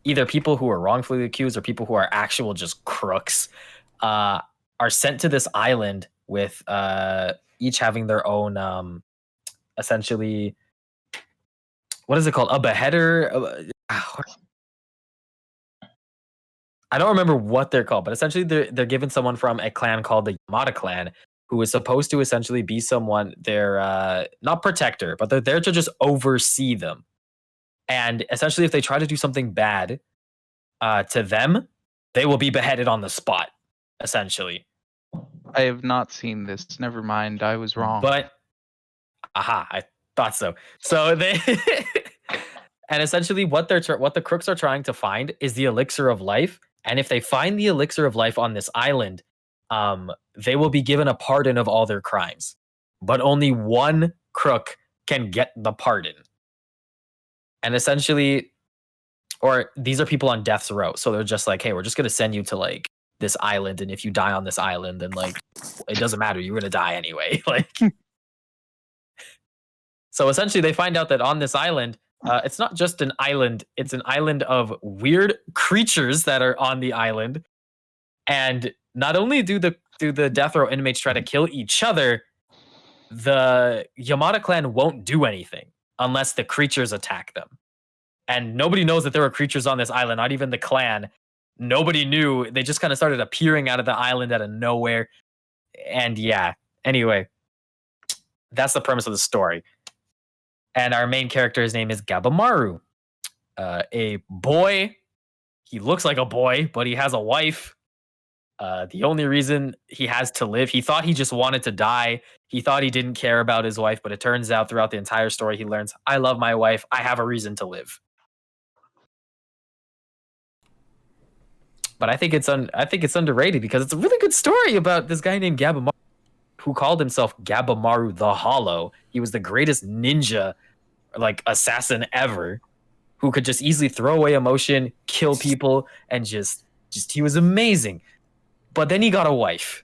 either people who are wrongfully accused or people who are actual just crooks, are sent to this island with each having their own essentially, what is it called? A beheader? I don't remember what they're called, but essentially they're given someone from a clan called the Yamada clan, who is supposed to essentially be someone, they're not protector, but they're there to just oversee them. And essentially, if they try to do something bad to them, they will be beheaded on the spot, essentially. I have not seen this. Never mind. I was wrong. But, I thought so. So they, and essentially, what the crooks are trying to find is the elixir of life. And if they find the elixir of life on this island, they will be given a pardon of all their crimes. But only one crook can get the pardon. And essentially, or these are people on death's row. So they're just like, hey, we're just going to send you to like this island. And if you die on this island, then like, it doesn't matter. You're going to die anyway. Like, so essentially they find out that on this island, It's not just an island; it's an island of weird creatures that are on the island. And not only do the death row inmates try to kill each other, the Yamada clan won't do anything unless the creatures attack them. And nobody knows that there were creatures on this island, not even the clan. Nobody knew. They just kind of started appearing out of the island out of nowhere. And yeah, anyway, that's the premise of the story. And our main character, his name is Gabamaru. A boy. He looks like a boy, but he has a wife. The only reason he has to live, he thought he just wanted to die. He thought he didn't care about his wife, but it turns out throughout the entire story, he learns, I love my wife. I have a reason to live. But I think it's underrated because it's a really good story about this guy named Gabamaru who called himself Gabamaru the Hollow. He was the greatest ninja, like assassin ever, who could just easily throw away emotion, kill people, and just he was amazing. But then he got a wife,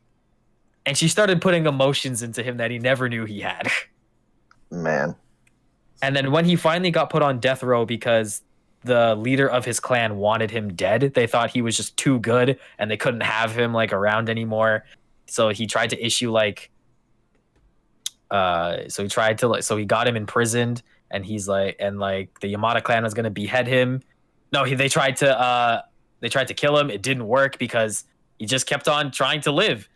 and she started putting emotions into him that he never knew he had. Man. And then when he finally got put on death row because the leader of his clan wanted him dead, they thought he was just too good and they couldn't have him like around anymore. So he tried to issue so he got him imprisoned, and he's like, and like the Yamada clan was gonna behead him. No, they tried to kill him. It didn't work because he just kept on trying to live.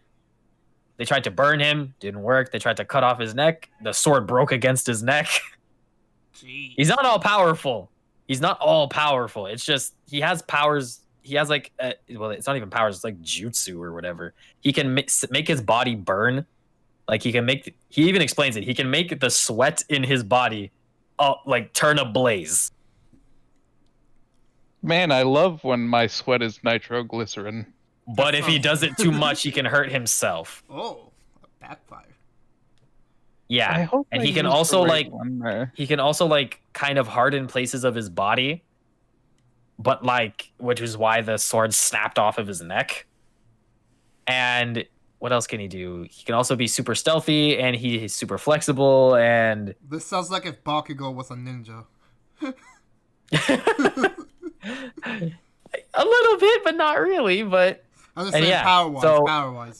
They tried to burn him, didn't work. They tried to cut off his neck. The sword broke against his neck. Jeez. He's not all powerful. He's not all powerful. It's just he has powers. He has like well, it's not even powers. It's like jutsu or whatever. He can make his body burn. Like he even explains it. He can make the sweat in his body like turn ablaze. Man, I love when my sweat is nitroglycerin. But if he does it too much, he can hurt himself. Oh, a backfire. Yeah, I hope and I he can used the also right one there. he can also kind of harden places of his body, but which is why the sword snapped off of his neck. And what else can he do? He can also be super stealthy, and he's super flexible, and This sounds like if Bakugo was a ninja. a little bit, but not really. But I'm just And saying yeah, power-wise, so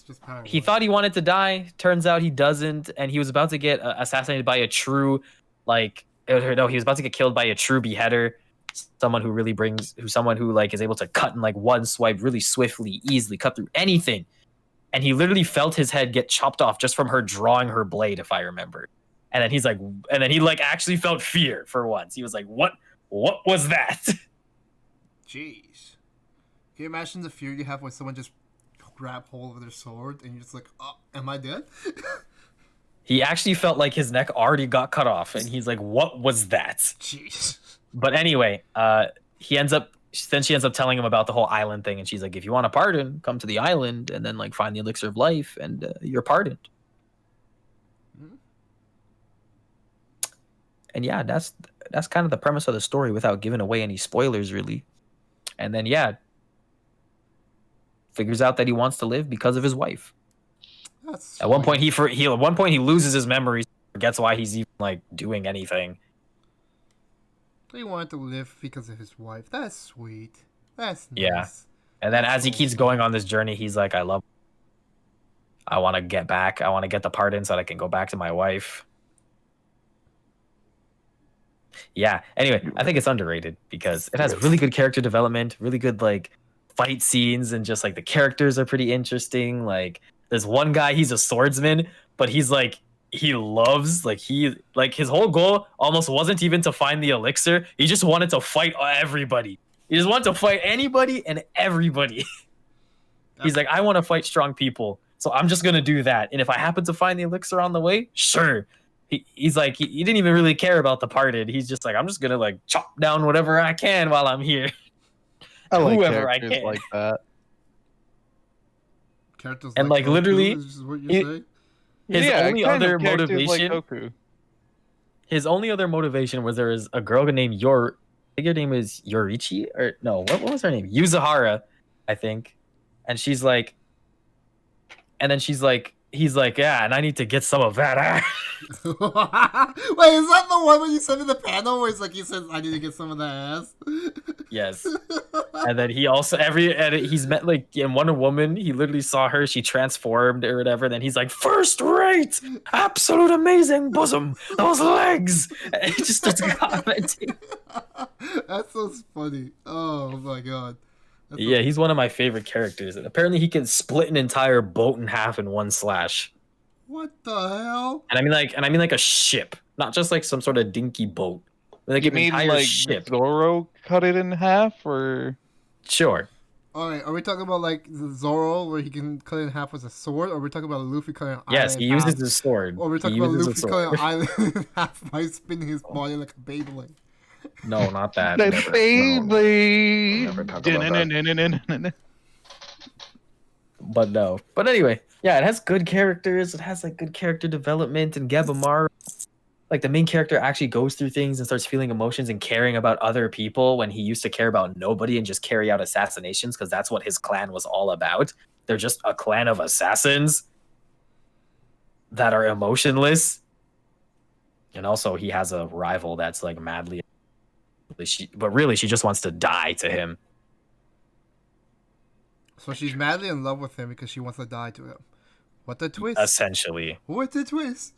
just power-wise. he thought he wanted to die. Turns out he doesn't, and he was about to get assassinated by a true, he was about to get killed by a true beheader, someone who really is able to cut in one swipe, really swiftly, easily, cut through anything. And he literally felt his head get chopped off just from her drawing her blade, if I remember. And then he actually felt fear for once. He was like, "What was that?" Jeez. Can you imagine the fear you have when someone just grab hold of their sword and you're just like, oh, am I dead? He actually felt like his neck already got cut off, and he's like, "What was that?" Jeez. But anyway, she ends up telling him about the whole island thing, and she's like, "If you want a pardon, come to the island and then find the elixir of life, and you're pardoned." Hmm. And yeah, that's kind of the premise of the story without giving away any spoilers, really. And then figures out that he wants to live because of his wife. That's At one point, he loses his memories, forgets why he's even doing anything. He wanted to live because of his wife. That's sweet. That's nice. Yeah. And then as he keeps going on this journey, he's like, I want to get back. I want to get the pardon so that I can go back to my wife. Yeah. Anyway, I think it's underrated because it has really good character development, really good fight scenes, and just the characters are pretty interesting. There's one guy, he's a swordsman, but he's he loves his whole goal almost wasn't even to find the elixir. He just wanted to fight everybody. He just wanted to fight anybody and everybody. He's like, I want to fight strong people, so I'm just gonna do that. And if I happen to find the elixir on the way, sure. He's like, he didn't even really care about the pardon. He's just like, I'm just gonna chop down whatever I can while I'm here. I like Whoever I characters can. like that. Characters And, Goku, literally, is what you're saying? His only kind of other characters motivation. Like Goku. His only other motivation was there is a girl named I think her name is Yorichi, or no, what was her name? Yuzuhara, I think. And she's like, he's like, yeah, and I need to get some of that ass. Wait, is that the one when you sent in the panel where he says, I need to get some of that ass? Yes. And then he also he's met like in Wonder Woman, he literally saw her, she transformed or whatever, and then he's like, first rate, absolute amazing bosom, those legs. And he just starts commenting. That's so funny. Oh my god. Yeah, he's one of my favorite characters. And apparently he can split an entire boat in half in one slash. What the hell? And I mean like a ship, not just like some sort of dinky boat. Like You an mean entire like ship. Zoro cut it in half, or Sure. Alright, are we talking about like the Zoro where he can cut it in half with a sword, or are we talking about Luffy cutting an Yes, island he in half? uses his sword. Or are we He talking about uses a Luffy sword. cutting an island in half by spinning his body like a Beyblade? No, not that. that Never. Beyblade? We'll never talk about that. But no. But anyway, yeah, it has good characters. It has like good character development, and Gebamaru, like the main character, actually goes through things and starts feeling emotions and caring about other people when he used to care about nobody and just carry out assassinations because that's what his clan was all about. They're just a clan of assassins that are emotionless. And also he has a rival that's like madly, but really she just wants to die to him. So she's madly in love with him because she wants to die to him. What the twist? Essentially. What the twist?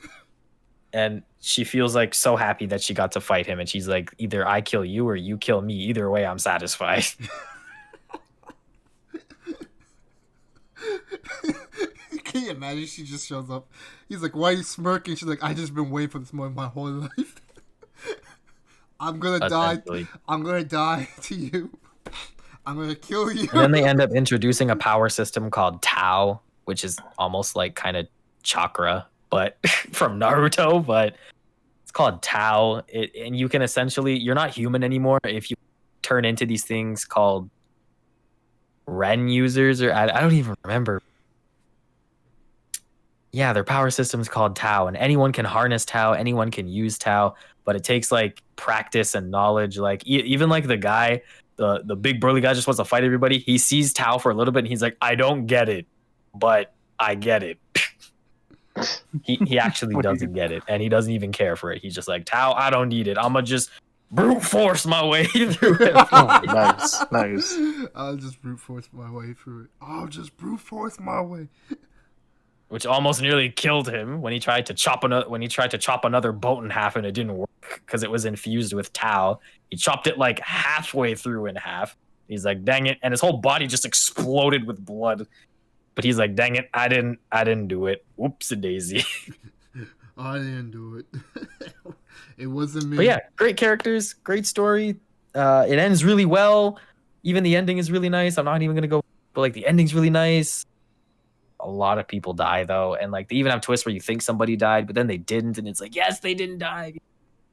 And she feels like so happy that she got to fight him, and she's like, either I kill you or you kill me. Either way, I'm satisfied. Can you imagine? She just shows up. He's like, why are you smirking? She's like, I just been waiting for this moment my whole life. I'm gonna die. Essentially. I'm gonna die to you. I'm gonna kill you. And then they end up introducing a power system called Tao, which is almost like kind of chakra, but from Naruto, but it's called Tao. And you can essentially, you're not human anymore if you turn into these things called Ren users, or I don't even remember. Yeah, their power system is called Tao, and anyone can harness Tao, anyone can use Tao, but it takes like practice and knowledge. Like even like the guy, the big burly guy just wants to fight everybody. He sees Tao for a little bit and he's like, I don't get it, but I get it. he actually doesn't get it, and he doesn't even care for it. He's just like, Tao, I don't need it. I'm gonna just brute force my way through it. Oh, nice. I'll just brute force my way through it. I'll just brute force my way. Which almost nearly killed him when he tried to chop another boat in half, and it didn't work because it was infused with Tao. He chopped it like halfway through in half. He's like, dang it, and his whole body just exploded with blood. But he's like, dang it, I didn't do it. Whoops a daisy. I didn't do it. It wasn't me. But yeah, great characters, great story. It ends really well. Even the ending is really nice. I'm not even gonna go, but like the ending's really nice. A lot of people die though, and like they even have twists where you think somebody died, but then they didn't, and it's like, yes, they didn't die.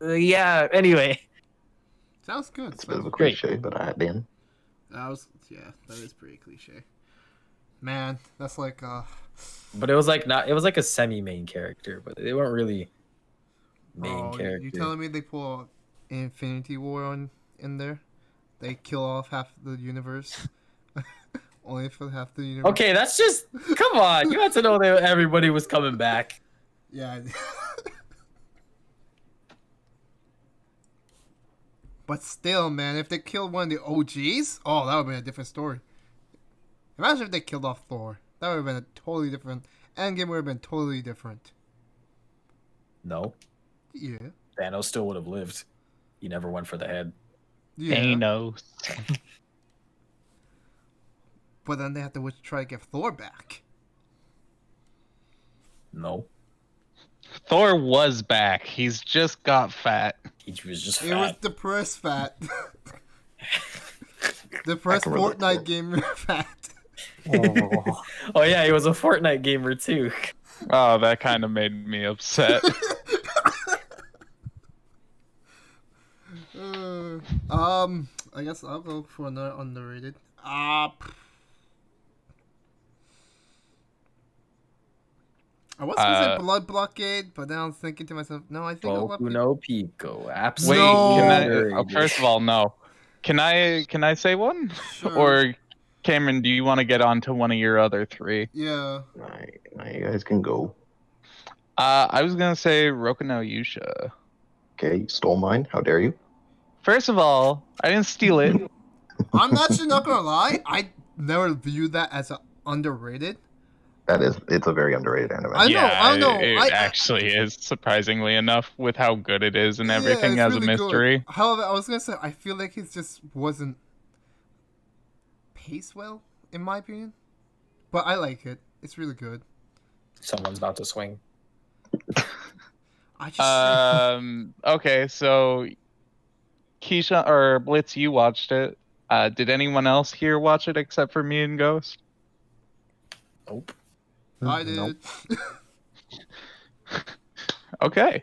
Yeah. Anyway, Sounds good. It's a bit of a Great. cliche, but that is pretty cliche. Man, that's like but it was like not. It was like a semi-main character, but they weren't really main character. You telling me they pull Infinity War in there? They kill off half the universe. Only for half the universe. Okay, that's just come on. You had to know that everybody was coming back. Yeah. But still, man, if they killed one of the OGs, oh, that would have been a different story. Imagine if they killed off Thor. That would have been a totally different. Endgame would have been totally different. No, Yeah. Thanos still would have lived. He never went for the head. Yeah. Thanos. But then they have to try to get Thor back. No, Thor was back. He's just got fat. he was just It was fat. depressed fat. Depressed I can relate to Fortnite it. gamer fat. Oh, Oh yeah, he was a Fortnite gamer too. Oh, that kind of made me upset. I guess I'll go for another underrated. I was gonna say Blood Blockade, but then I was thinking to myself, no, I think I'll let Boku no Pico, Wait, absolutely. No. can I? First of all, no. Can I say one? Sure. Or Cameron, do you want to get on to one of your other three? Yeah. Alright, now you guys can go. I was gonna say Roku no Yusha. Okay, you stole mine. How dare you? First of all, I didn't steal it. I'm actually not gonna lie. I never viewed that as a underrated. It's a very underrated anime. I know. It actually is, surprisingly enough, with how good it is and everything it's as really a mystery. Good. However, I was gonna say I feel like it just wasn't paced well, in my opinion. But I like it. It's really good. Someone's about to swing. I just Okay, so Keisha or Blitz, you watched it. Did anyone else here watch it except for me and Ghost? Nope. I did. Nope. Okay.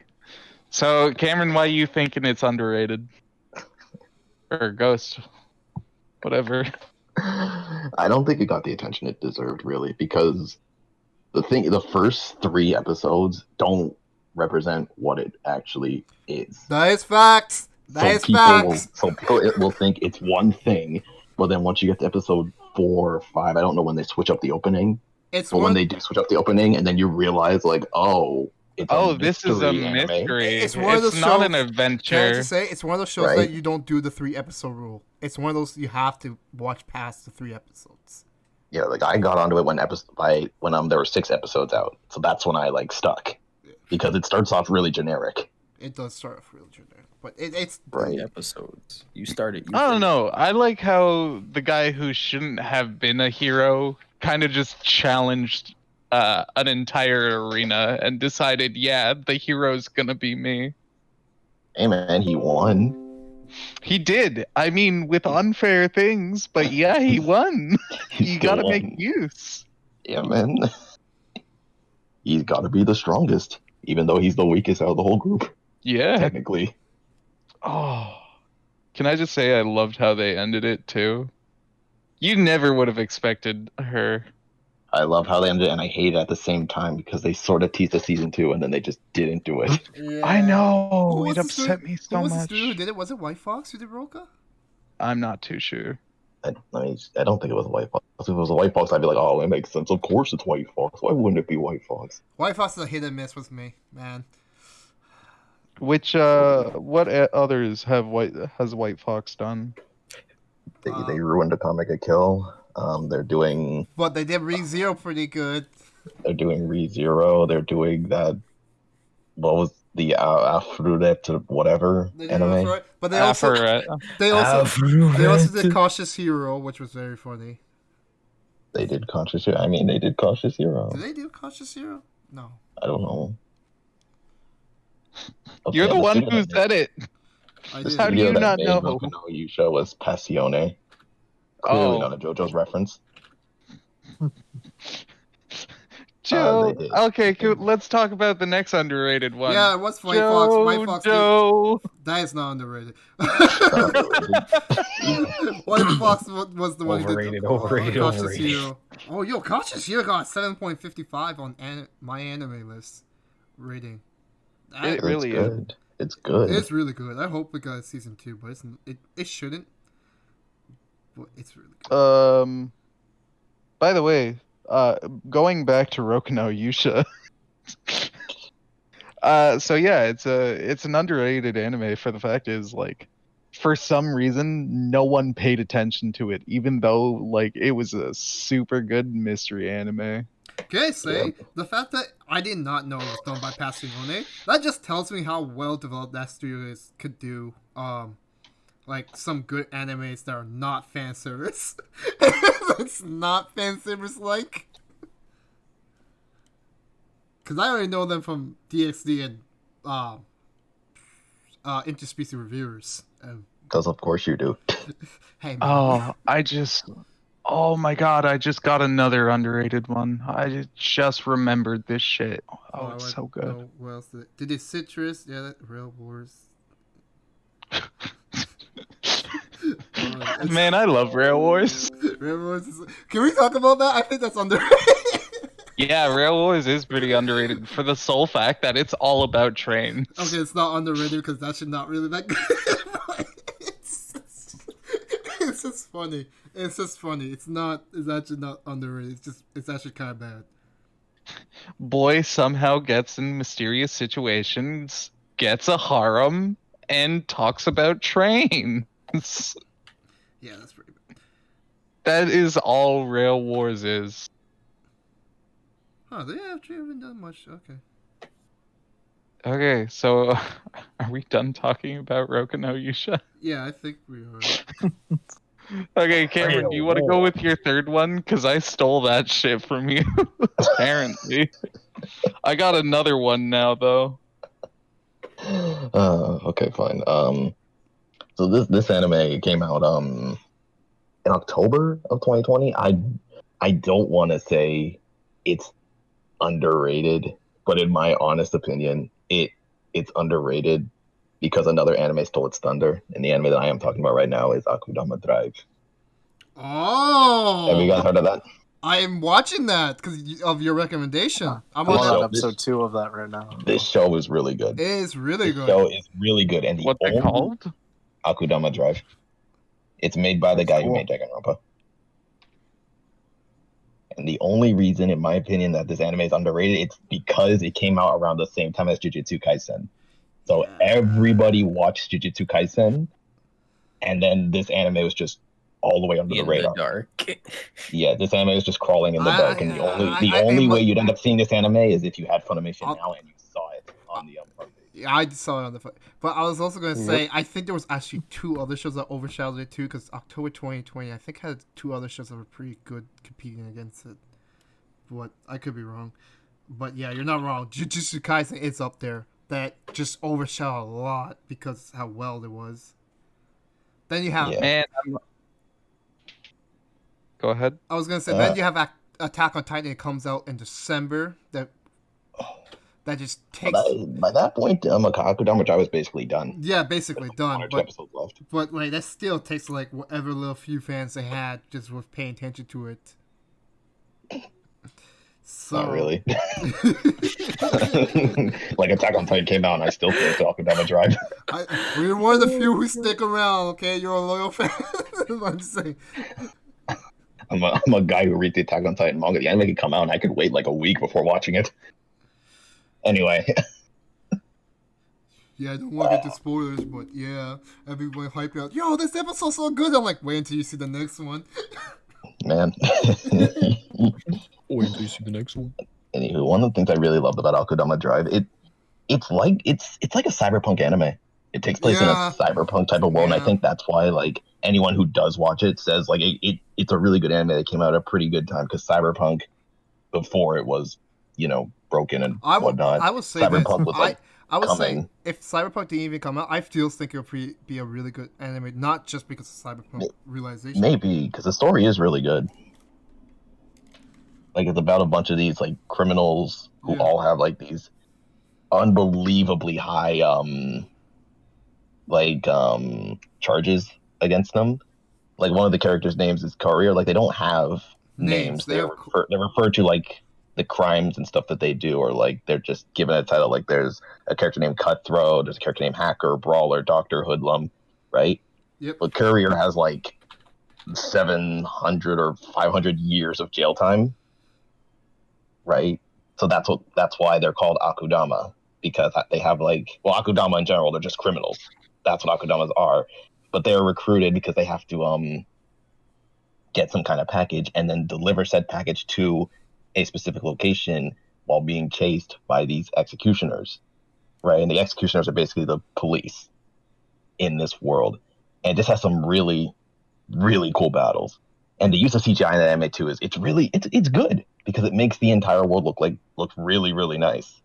So, Cameron, why are you thinking it's underrated? Or Ghost? Whatever. I don't think it got the attention it deserved, really, because the first 3 episodes don't represent what it actually is. That is facts. So people will think it's one thing, but then once you get to episode 4 or 5, I don't know when they switch up the opening. When they do switch up the opening, and then you realize, like, this is a anime. mystery. It's one of those not shows, an adventure. Can I just say, it's one of those shows Right. that you don't do the 3-episode rule. It's one of those you have to watch past the 3 episodes. Yeah, like I got onto it when there were 6 episodes out, so that's when I stuck, because it starts off really generic. It does start off really generic, but it's Right. Episodes. You started. I don't know. I like how the guy who shouldn't have been a hero kind of just challenged an entire arena and decided, yeah, the hero's gonna be me. Hey man, he won. He did. I mean, with unfair things, but yeah, he won. He You still gotta won. make use. Yeah, man. He's got to be the strongest, even though he's the weakest out of the whole group, Yeah. technically. Oh. Can I just say I loved how they ended it too? You never would have expected her. I love how they ended it, and I hate it at the same time because they sort of teased a season 2, and then they just didn't do it. Yeah. I know. Who was It the studio- upset me Who so was the much. studio who did it? Was it White Fox who did Roka? I'm not too sure. I don't think it was White Fox. If it was a White Fox, I'd be like, oh, it makes sense. Of course it's White Fox. Why wouldn't it be White Fox? White Fox is a hit and miss with me, man. Which what others has White Fox done? They ruined Atomic a Kill. They're doing But they did ReZero pretty good. ReZero. They're doing that. What was the Afrudet whatever They did anime? it, but they also they also did Cautious Hero, which was very funny. They did Conscious Hero. I mean, they did Cautious Hero. Did they do Cautious Hero? No. I don't know. Okay, You're the one studio who that said it. I The did. How do studio you that not made know? Boku no Yusha was Passione. Clearly Oh. not a JoJo's reference. Joe. they did. Mm. Okay, cool. Let's talk about the next underrated one. Yeah, what's White Fox? White Fox. Joe. That is not underrated. Not underrated. White Fox was the one who did Overrated, Cautious overrated. Hero. Oh, yo, Cautious Hero got 7.55 on my anime list rating. That It really is. good. It's good. It's really good. I hope we got a season 2, but it shouldn't. But it's really good. By the way, going back to Roku no Yusha. So yeah, it's an underrated anime for the fact is for some reason no one paid attention to it, even though it was a super good mystery anime. Can I say, the fact that I did not know it was done by Passione, that just tells me how well developed that studio could do some good animes that are not fan service. It's not fan service like. Because I already know them from DxD and Interspecies Reviewers. Because of course you do. Hey, man. Oh my god, I just got another underrated one. I just remembered this shit. Oh, it's so good. No, what else did they Citrus? Yeah, Rail Wars. Man, I love Rail Wars. Rail Wars can we talk about that? I think that's underrated. Yeah, Rail Wars is pretty underrated for the sole fact that it's all about trains. Okay, it's not underrated because that should not really that good. It's just funny. It's just funny. It's not. It's actually not underrated. It's actually kind of bad. Boy somehow gets in mysterious situations, gets a harem, and talks about trains. Yeah, that's pretty bad. That is all Rail Wars is. Huh? They actually haven't done much. Okay. Okay, so are we done talking about Roku no Yusha? Yeah, I think we are. Okay, Cameron, do you want to go with your third one? Because I stole that shit from you, apparently. I got another one now, though. Okay, fine. So this anime came out in October of 2020. I don't want to say it's underrated, but in my honest opinion, it's underrated because another anime stole its thunder, and the anime that I am talking about right now is Akudama Drive. Oh. Have you guys heard of that? I am watching that because of your recommendation. I'm I'm on on that. episode 2 of that right now. This show is really good. It is really This good. show is really good, and the What's it only called? Akudama Drive. It's made by the That's guy who cool. made Danganronpa. And the only reason, in my opinion, that this anime is underrated, it's because it came out around the same time as Jujutsu Kaisen. So Yeah. everybody watched Jujutsu Kaisen, and then this anime was just all the way under the In radar. the dark. Yeah, this anime was just crawling in the dark, and the only way you'd end up seeing this anime is if you had Funimation I'll- now and you saw it on the front page. Yeah, I saw it on the phone. But I was also going to Yep. say, I think there was actually 2 other shows that overshadowed it too, because October 2020, I think, had 2 other shows that were pretty good competing against it. But I could be wrong. But yeah, you're not wrong. Jujutsu Kaisen is up there. That just overshadowed a lot because how well it was. Then you have, Yeah. Man, go ahead. I was going to say, then you have Attack on Titan. It comes out in December. That just takes... By that point, Akudama Drive was basically done. Yeah, basically done. 1 or 2 But episodes left. But like that still takes like whatever little few fans they had just was paying attention to it. So Not really. Like Attack on Titan came out, and I still think Akudama Drive. We're one of the few who stick around. Okay, you're a loyal fan. I'm just saying. I'm a guy who reads the Attack on Titan manga. The anime could come out, and I could wait like a week before watching it. Anyway, Yeah, I don't want to get to spoilers, but yeah, everyone hype out. Yo, this episode's so good. I'm like, wait until you see the next one. man. Wait until you see the next one. Anywho, one of the things I really loved about Akudama Drive, it's like a cyberpunk anime. It takes place in a Yeah. cyberpunk type of world, and Yeah. I think that's why like anyone who does watch it says like it's a really good anime that came out at a pretty good time, because cyberpunk before it was, broken and whatnot. I would say Cyberpunk this. was like I would say coming. if Cyberpunk didn't even come out, I still think it would be a really good anime, not just because of Cyberpunk realization. Maybe because the story is really good. Like it's about a bunch of these like criminals who Yeah. all have like these unbelievably high charges against them. Like one of the characters' names is Courier. Like they don't have names. They have They're referred to like the crimes and stuff that they do, or like they're just given a title. Like there's a character named Cutthroat, there's a character named Hacker, Brawler, Doctor, Hoodlum, right? Yep. But Courier has like 700 or 500 years of jail time, right? So that's why they're called Akudama, because they have Akudama in general, they're just criminals. That's what Akudamas are. But they're recruited because they have to get some kind of package and then deliver said package to a specific location while being chased by these executioners, right? And the executioners are basically the police in this world. And this has some really, really cool battles. And the use of CGI in that anime too it's good because it makes the entire world look really, really nice,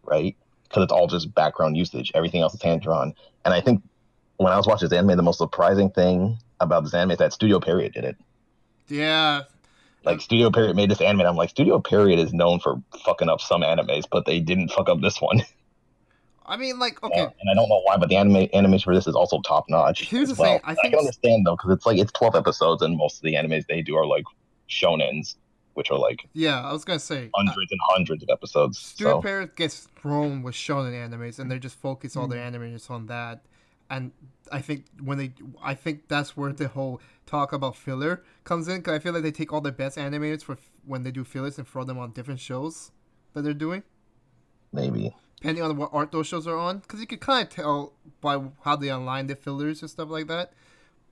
right? Because it's all just background usage. Everything else is hand drawn. And I think when I was watching this anime, the most surprising thing about this anime is that Studio Period did it. Yeah. Like Studio Period made this anime, and I'm like, Studio Period is known for fucking up some animes, but they didn't fuck up this one. I mean, like, okay. And I don't know why, but the animation for this is also top notch. Here's as the thing, well. I I think can understand though, because it's 12 episodes, and most of the animes they do are like shonens, which are like Yeah, I was gonna say hundreds and hundreds of episodes. Studio So Parrot gets thrown with shonen animes, and they just focus all their animators on that. and I think that's where the whole talk about filler comes in. Cause I feel like they take all the best animators for when they do fillers and throw them on different shows that they're doing, Maybe. depending on what art those shows are on. Because you can kind of tell by how they align the fillers and stuff like that.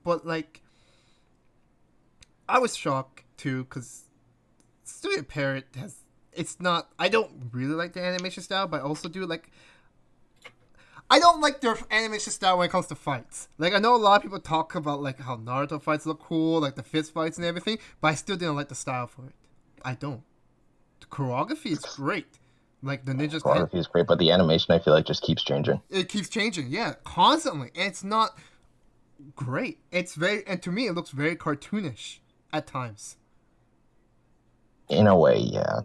But like, I was shocked too because Studio Parrot has. It's not. I don't really like the animation style, but I also do like. I don't like their animation style when it comes to fights. Like, I know a lot of people talk about like how Naruto fights look cool, like the fist fights and everything, but I still didn't like the style for it. I don't. The choreography is great. Like the ninjas. Choreography is great, but the animation I feel like just keeps changing. It keeps changing, yeah, constantly. And it's not great. It's very, and to me, it looks very cartoonish at times. In a way, yeah.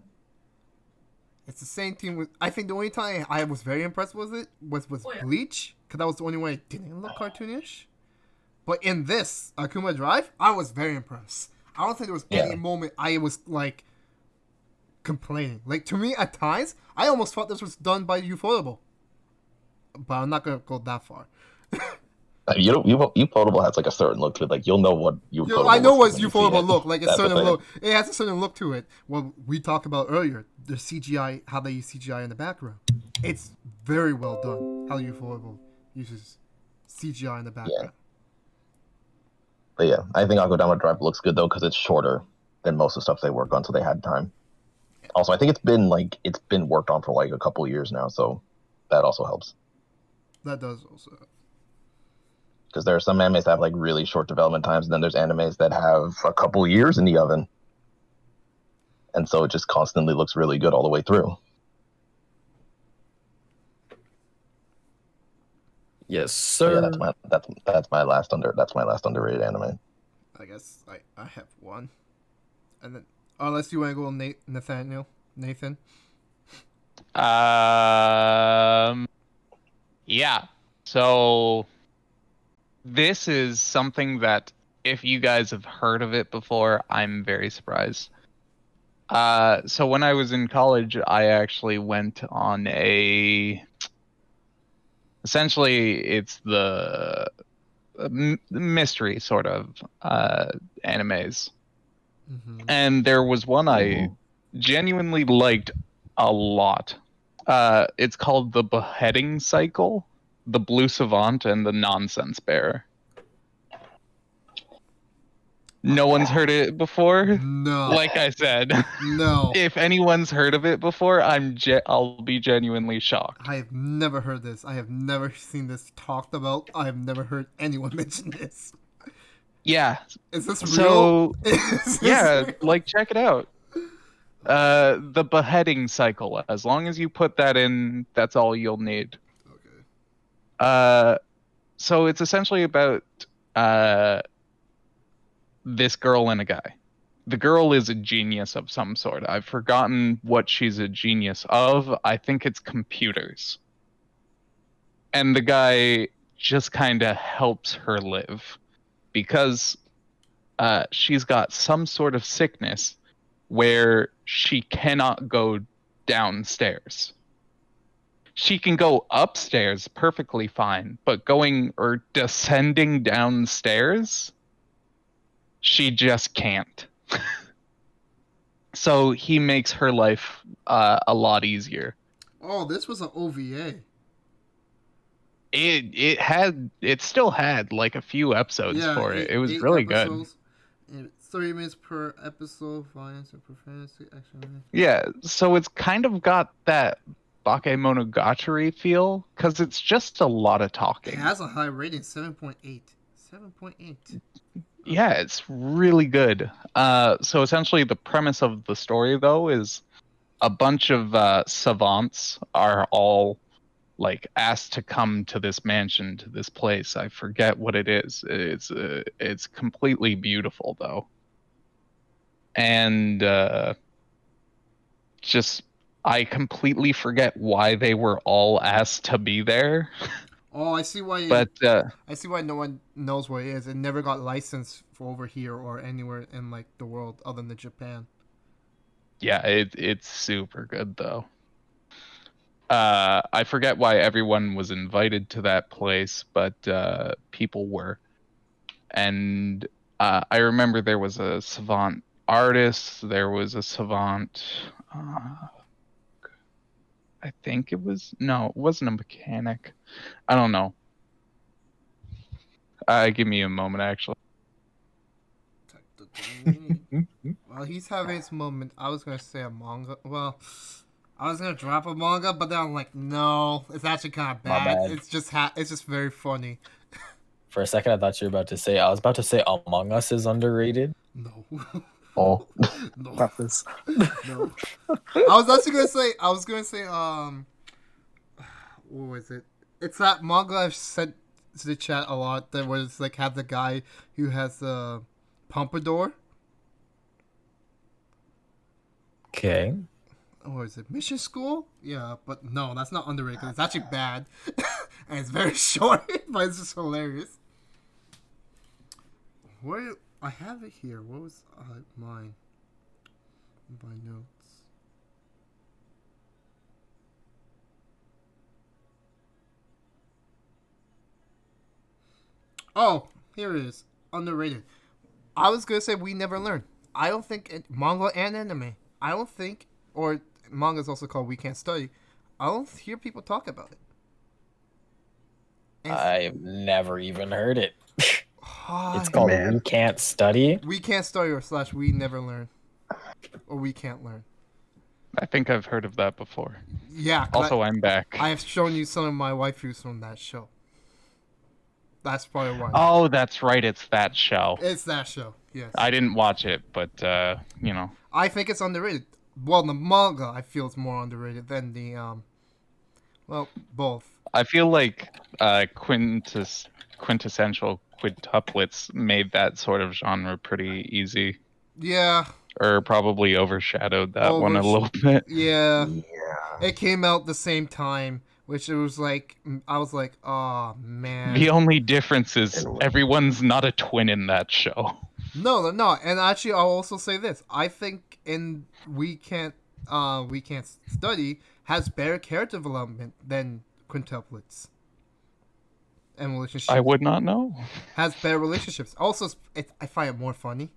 It's the same thing with. I think the only time I was very impressed with it was Bleach, because that was the only way it didn't look cartoonish. But in this Akuma Drive, I was very impressed. I don't think there was any moment I was like complaining. Like to me, at times, I almost thought this was done by Ufotable. But I'm not gonna go that far. Ufotable has like a certain look to it. Like you'll know what Ufotable. I know what looks like when you see Ufotable it. look like. A That's the certain thing. look. It has a certain look to it. Well, we talked about earlier the CGI, how they use CGI in the background. It's very well done. How Ufotable uses CGI in the background. But yeah, I think Akudama Drive looks good though because it's shorter than most of the stuff they work on, so they had time. Also, I think it's been worked on for like a couple years now, so that also helps. That does also. Because there are some animes that have like really short development times, and then there's animes that have a couple years in the oven, and so it just constantly looks really good all the way through. Yes, So sir. yeah, that's my last underrated anime. I guess I have one, and then unless you want to go Nathan. Yeah. So this is something that if you guys have heard of it before, I'm very surprised. So when I was in college, I actually went on essentially it's the mystery sort of animes. Mm-hmm. And there was one I genuinely liked a lot. It's called The Beheading Cycle, The Blue Savant, and The Nonsense Bearer. No one's heard it before? No. Like I said, No. if anyone's heard of it before, I'll be genuinely shocked. I have never heard this. I have never seen this talked about. I have never heard anyone mention this. Yeah. Is this real? So, Is this yeah, real? like check it out. The Beheading Cycle. As long as you put that in, that's all you'll need. Okay. So it's essentially about this girl and a guy. The girl is a genius of some sort. I've forgotten what she's a genius of. I think it's computers. And the guy just kind of helps her live because she's got some sort of sickness where she cannot go downstairs. She can go upstairs perfectly fine, but going or descending downstairs, she just can't. So he makes her life a lot easier. Oh, this was an OVA. It still had like a few episodes for it. It was really good. 30 minutes per episode, violence and profanity, action. Yeah, so it's kind of got that Bakemonogatari feel because it's just a lot of It talking. has a high rating, 7.8. 7.8. Yeah, it's really good. So essentially the premise of the story though is a bunch of savants are all like asked to come to this mansion, to this place. I forget what it is. It's completely beautiful though. And just I completely forget why they were all asked to be there. Oh, I see why. But I see why no one knows what it is. It never got licensed for over here or anywhere in like the world other than Japan. yeah, it's super good though. I forget why everyone was invited to that place, but people were. And I remember there was a savant artist, there was a savant. I think it was. No, it wasn't a mechanic. I don't know. Give me a moment, actually. Well, he's having his moment. I was gonna say a manga. Well, I was gonna drop a manga, but then I'm like, no, it's actually kind of My bad. bad. It's just it's just very funny. For a second, I thought you were about to say. I was about to say Among Us is underrated. No, Oh, no, Not this. no. I was actually gonna say. I was gonna say. What was it? It's that manga I've sent to the chat a lot. That was like have the guy who has a pompadour. Okay. Or is it Mission School? Yeah, but no, that's not underrated 'cause it's actually bad. And it's very short, but it's just hilarious. Where I have it here. What was mine? My notes. Oh, here it is. Underrated. I was gonna say We Never Learn. I don't think manga and anime. I don't think, or manga is also called We Can't Study. I don't hear people talk about it. And I've never even heard it. hi. It's called Man. We Can't Study. We Can't Study or / We Never Learn, or We Can't Learn. I think I've heard of that before. Yeah. 'cause Also, I'm back. I have shown you some of my waifus from that show. That's probably why. Oh, that's right. It's that show. It's that show. Yes. I didn't watch it, but you know. I think it's underrated. Well, the manga I feel is more underrated than the well, both. I feel like quintessential quintuplets made that sort of genre pretty easy, Yeah. or probably overshadowed that one a little bit. Yeah. yeah. It came out the same time, which it was like I was like, oh man. The only difference is everyone's not a twin in that show. No, they're not. And actually, I'll also say this: I think in We Can't Study has better character development than quintuplets and relationships. I would not know. Has better relationships. Also, I find it more funny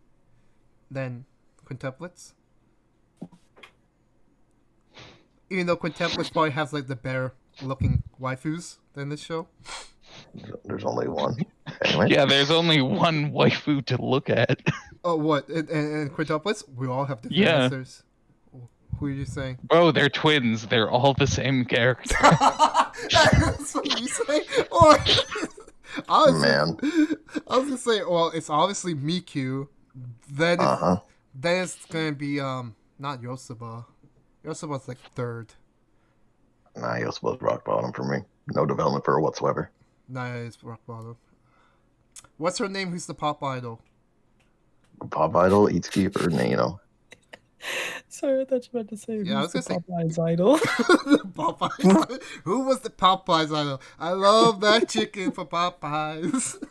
than quintuplets. Even though quintuplets probably has like the better looking waifus than this show. There's only one. Anyway. Yeah, there's only one waifu to look at. Oh, what? And quintuplets? We all have different Yeah. answers. Who are you saying? Bro, they're twins. They're all the same character. That's what you say? Or, I was gonna say, well, it's obviously Miku. Then it's gonna be not Yosuba. Yosuba's like third. Nah, you're supposed to rock bottom for me. No development for her whatsoever. Nah, it's rock bottom. What's her name? Who's the pop idol? Pop Idol, Itsuki, or Naino. Sorry, I thought you were about to say. Yeah, I was gonna say Popeye's idol. Popeyes. Who was the Popeyes idol? I love that chicken for Popeyes.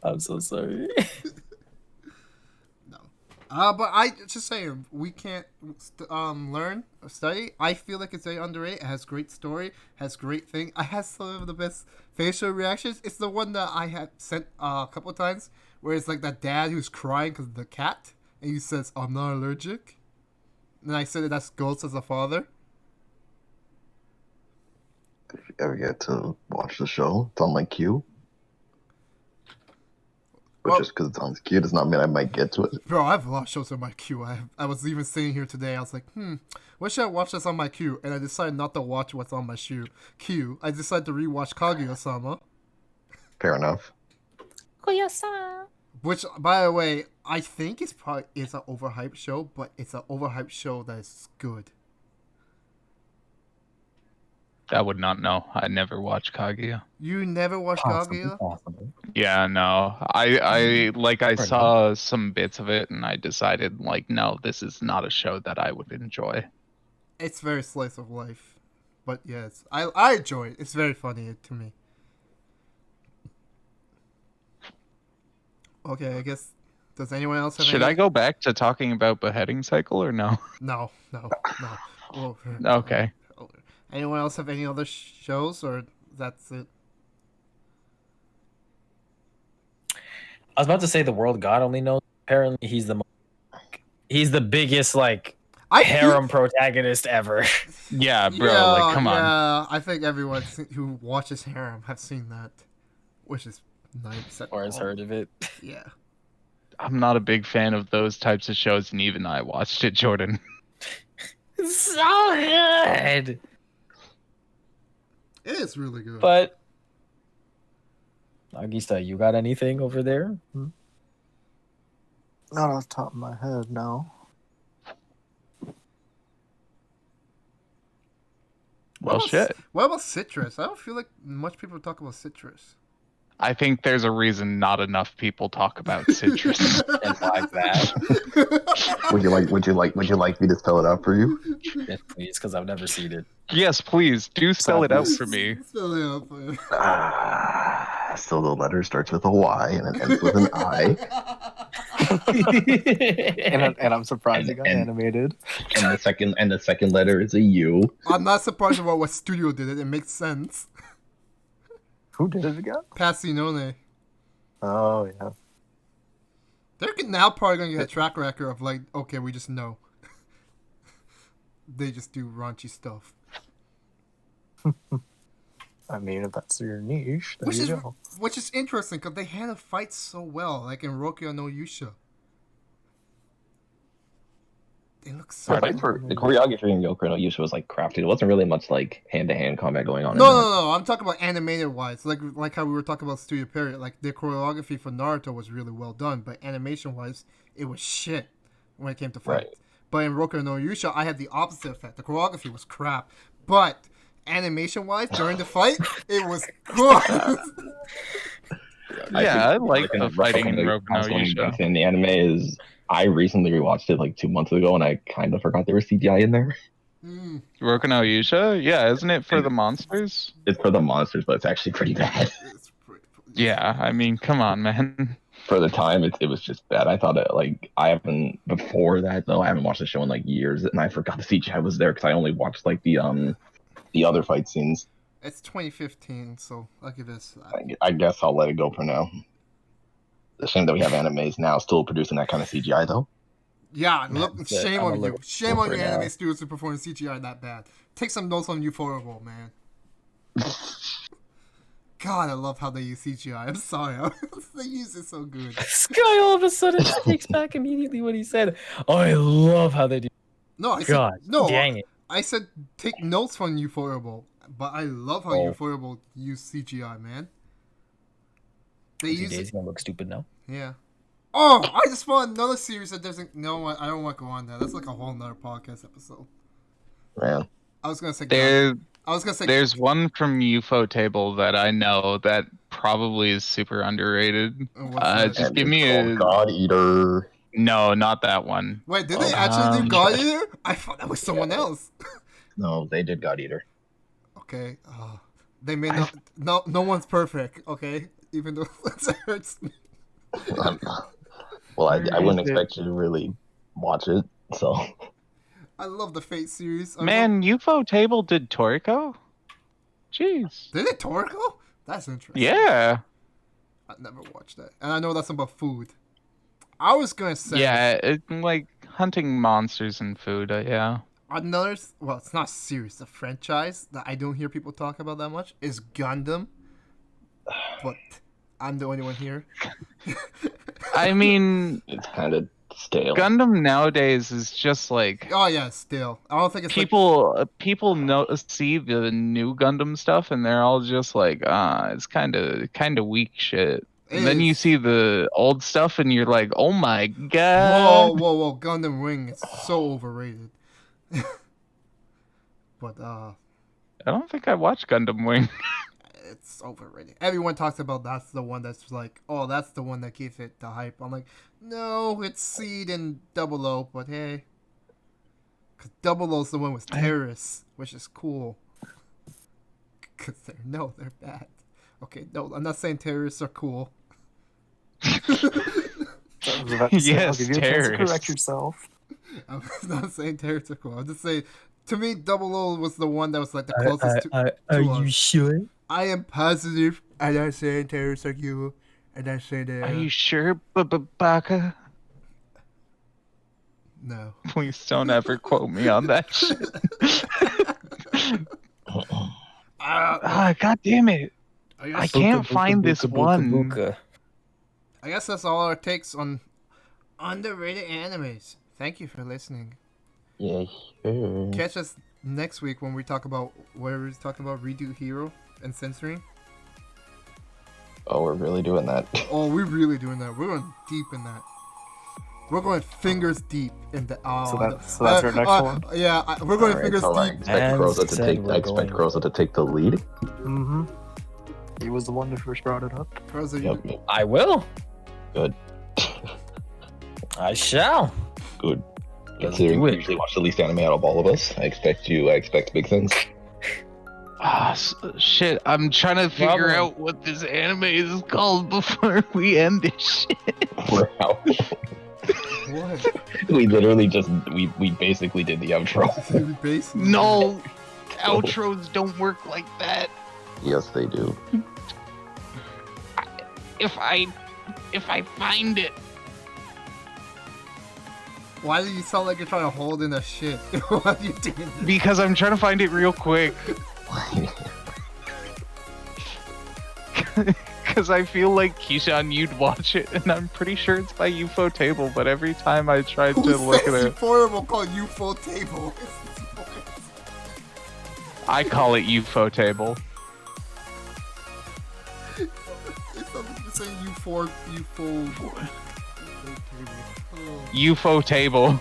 I'm so sorry. But I just saying we can't learn or study. I feel like it's very underrated. It has great story, has great thing. It has some of the best facial reactions. It's the one that I had sent a couple of times, where it's like that dad who's crying because of the cat, and he says, "I'm not allergic," and I said that that's Ghost as a father. If you ever get to watch the show, it's on my queue. But Well- just because it's on the queue does not mean I might get to it. Bro, I have a lot of shows on my queue. I was even sitting here today. I was like, what should I watch that's on my queue? And I decided not to watch what's on my queue. I decided to rewatch Kaguya-sama. Fair enough. Which, by the way, I think it's an overhyped show, but it's an overhyped show that is good. I would not know. I never watched Kaguya. You never watched Kaguya? Possible. Yeah, no. I saw some bits of it and I decided like, no, this is not a show that I would enjoy. It's very slice of life. But yes, I enjoy it. It's very funny to me. Okay, I guess. Does anyone else have Should I go back to talking about beheading cycle or no? No. Well, Okay. Anyone else have any other shows, or that's it? I was about to say the world God only knows. Apparently, he's the biggest like harem protagonist ever. Yeah, bro. Like, come on. Yeah, I think everyone who watches harem have seen that, which is 90%. Or has heard of it. Yeah. I'm not a big fan of those types of shows, and even I watched it, Jordan. So good. It is really good. But Nagisa, you got anything over there? Not off the top of my head, no. Well, shit. What about Citrus? I don't feel like much people talk about Citrus. I think there's a reason not enough people talk about Citrus. And like that. Would you like me to spell it out for you? Yes, please, because I've never seen it. Yes, please do spell it out for me. Spell it out for you. So the letter starts with a Y and it ends with an I. And I'm surprised it got animated. And the second letter is a U. I'm not surprised about what studio did it. It makes sense. Who did it again? Passinone. Oh yeah. They're now probably gonna get a track record of like, okay, we just know. They just do raunchy stuff. I mean, if that's your niche, there you go. Which is interesting because they handle fights so well, like in Rokyo no Yusha. They look so. The choreography in Yoko no Yusha was like crafted. It wasn't really much like hand-to-hand combat going on. No. I'm talking about animated wise, like how we were talking about Studio Period. Like the choreography for Naruto was really well done, but animation wise, it was shit when it came to fights. Right. But in Rokyo no Yusha, I had the opposite effect. The choreography was crap, but animation wise during the fight, it was good. Yeah, I like the fighting in Rokyo no Yusha. In the anime is. I recently rewatched it like 2 months ago, and I kind of forgot there was CGI in there. Rokyo no Yusha? Yeah, isn't it for the monsters? It's for the monsters, but it's actually pretty bad. Yeah, I mean, come on, man. For the time, it was just bad. I thought I haven't before that though. I haven't watched the show in like years, and I forgot the CGI was there because I only watched like the other fight scenes. It's 2015, so I'll give this. I guess I'll let it go for now. The shame that we have animes now still producing that kind of CGI though. Yeah, look, shame on you. Shame on your now. anime studios who perform CGI that bad. Take some notes on Ufotable, man. God, I love how they use CGI. I'm sorry. They use it so good. This guy all of a sudden just takes back immediately what he said. Oh, I love how they do. No, I God, said no. dang it. I said take notes from Ufotable, but I love how Ufotable use CGI, man. They use Daisy gonna look stupid now. Yeah. Oh, I just found another series that doesn't. No, I don't want to go on that. That's like a whole nother podcast episode. Man. I was gonna say. There's one from Ufotable that I know that probably is super underrated. Just give me a God Eater. No, not that one. Wait, did they actually do God Eater? I thought that was someone else. No, they did God Eater. Okay. They made no one's perfect. Okay, even though that hurts me. Well, I wouldn't expect you to really watch it, so. I love the Fate series. Ufotable did Toriko? Jeez. Did it Toriko? That's interesting. Yeah. I never watched that, and I know that's about food. I was gonna say. Yeah, it's like hunting monsters and food. Yeah. Another, well, it's not a series, a franchise that I don't hear people talk about that much is Gundam. But I'm the only one here. I mean, it's kind of stale. Gundam nowadays is just like. Oh yeah, still. I don't think it's people see the new Gundam stuff and they're all just like, it's kind of weak shit. And then you see the old stuff and you're like, oh my god. Whoa, Gundam Wing is so overrated. But I don't think I watched Gundam Wing. It's overrated. Everyone talks about that's the one that's like, oh, that's the one that gives it the hype. I'm like, no, it's Seed and Double O, but hey. Because Double O's the one with terrorists, which is cool. Because they're bad. Okay, no, I'm not saying terrorists are cool. Yes, I'll give you a chance to correct yourself. I'm not saying terrorists are cool. I'm just saying to me, Double O was the one that was like the closest to Are us. you sure? I am positive, and I say Terrorist like you, and I say that. Are you sure, Baka? No. Please don't ever quote me on that shit. God damn it. I can't find this one. I guess that's all our takes on underrated animes. Thank you for listening. Yeah, sure. Catch us next week when we talk about Redo Hero and censoring. Oh, we're really doing that. Oh, we're really doing that. We're going deep in that. We're going fingers deep in the. So that's our next one. Yeah, we're going Alright, fingers so I deep. expect Croza to said take. we're I expect going- Croza to take the lead. Mm-hmm. He was the one that first brought it up. Croza, Yep. I will. Good. I shall. Good. Let's Considering do you it. usually watch the least anime out of all of us, I expect big things. Shit. I'm trying to figure Problem. out what this anime is called before we end this shit. We're out. what? We literally just we basically did the outro. Basically. No, outros don't work like that. Yes, they do. If I find it. Why do you sound like you're trying to hold in a shit? Why are you doing this? Because I'm trying to find it real quick. Because I feel like Keyshawn, you'd watch it, and I'm pretty sure it's by UFO Table. But every time I tried Who to look at says it, Portable called UFO Table? I call it UFO Table. It sounds like you're saying UFO UFO Table.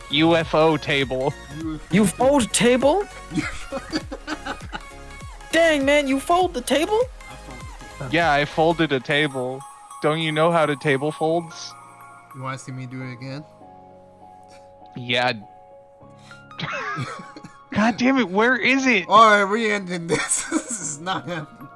UFO Table. You fold table? Dang, man, you fold the table? Yeah, I folded a table. Don't you know how to table folds? You want to see me do it again? Yeah. God damn it, where is it? Alright, we ending this. This is not happening.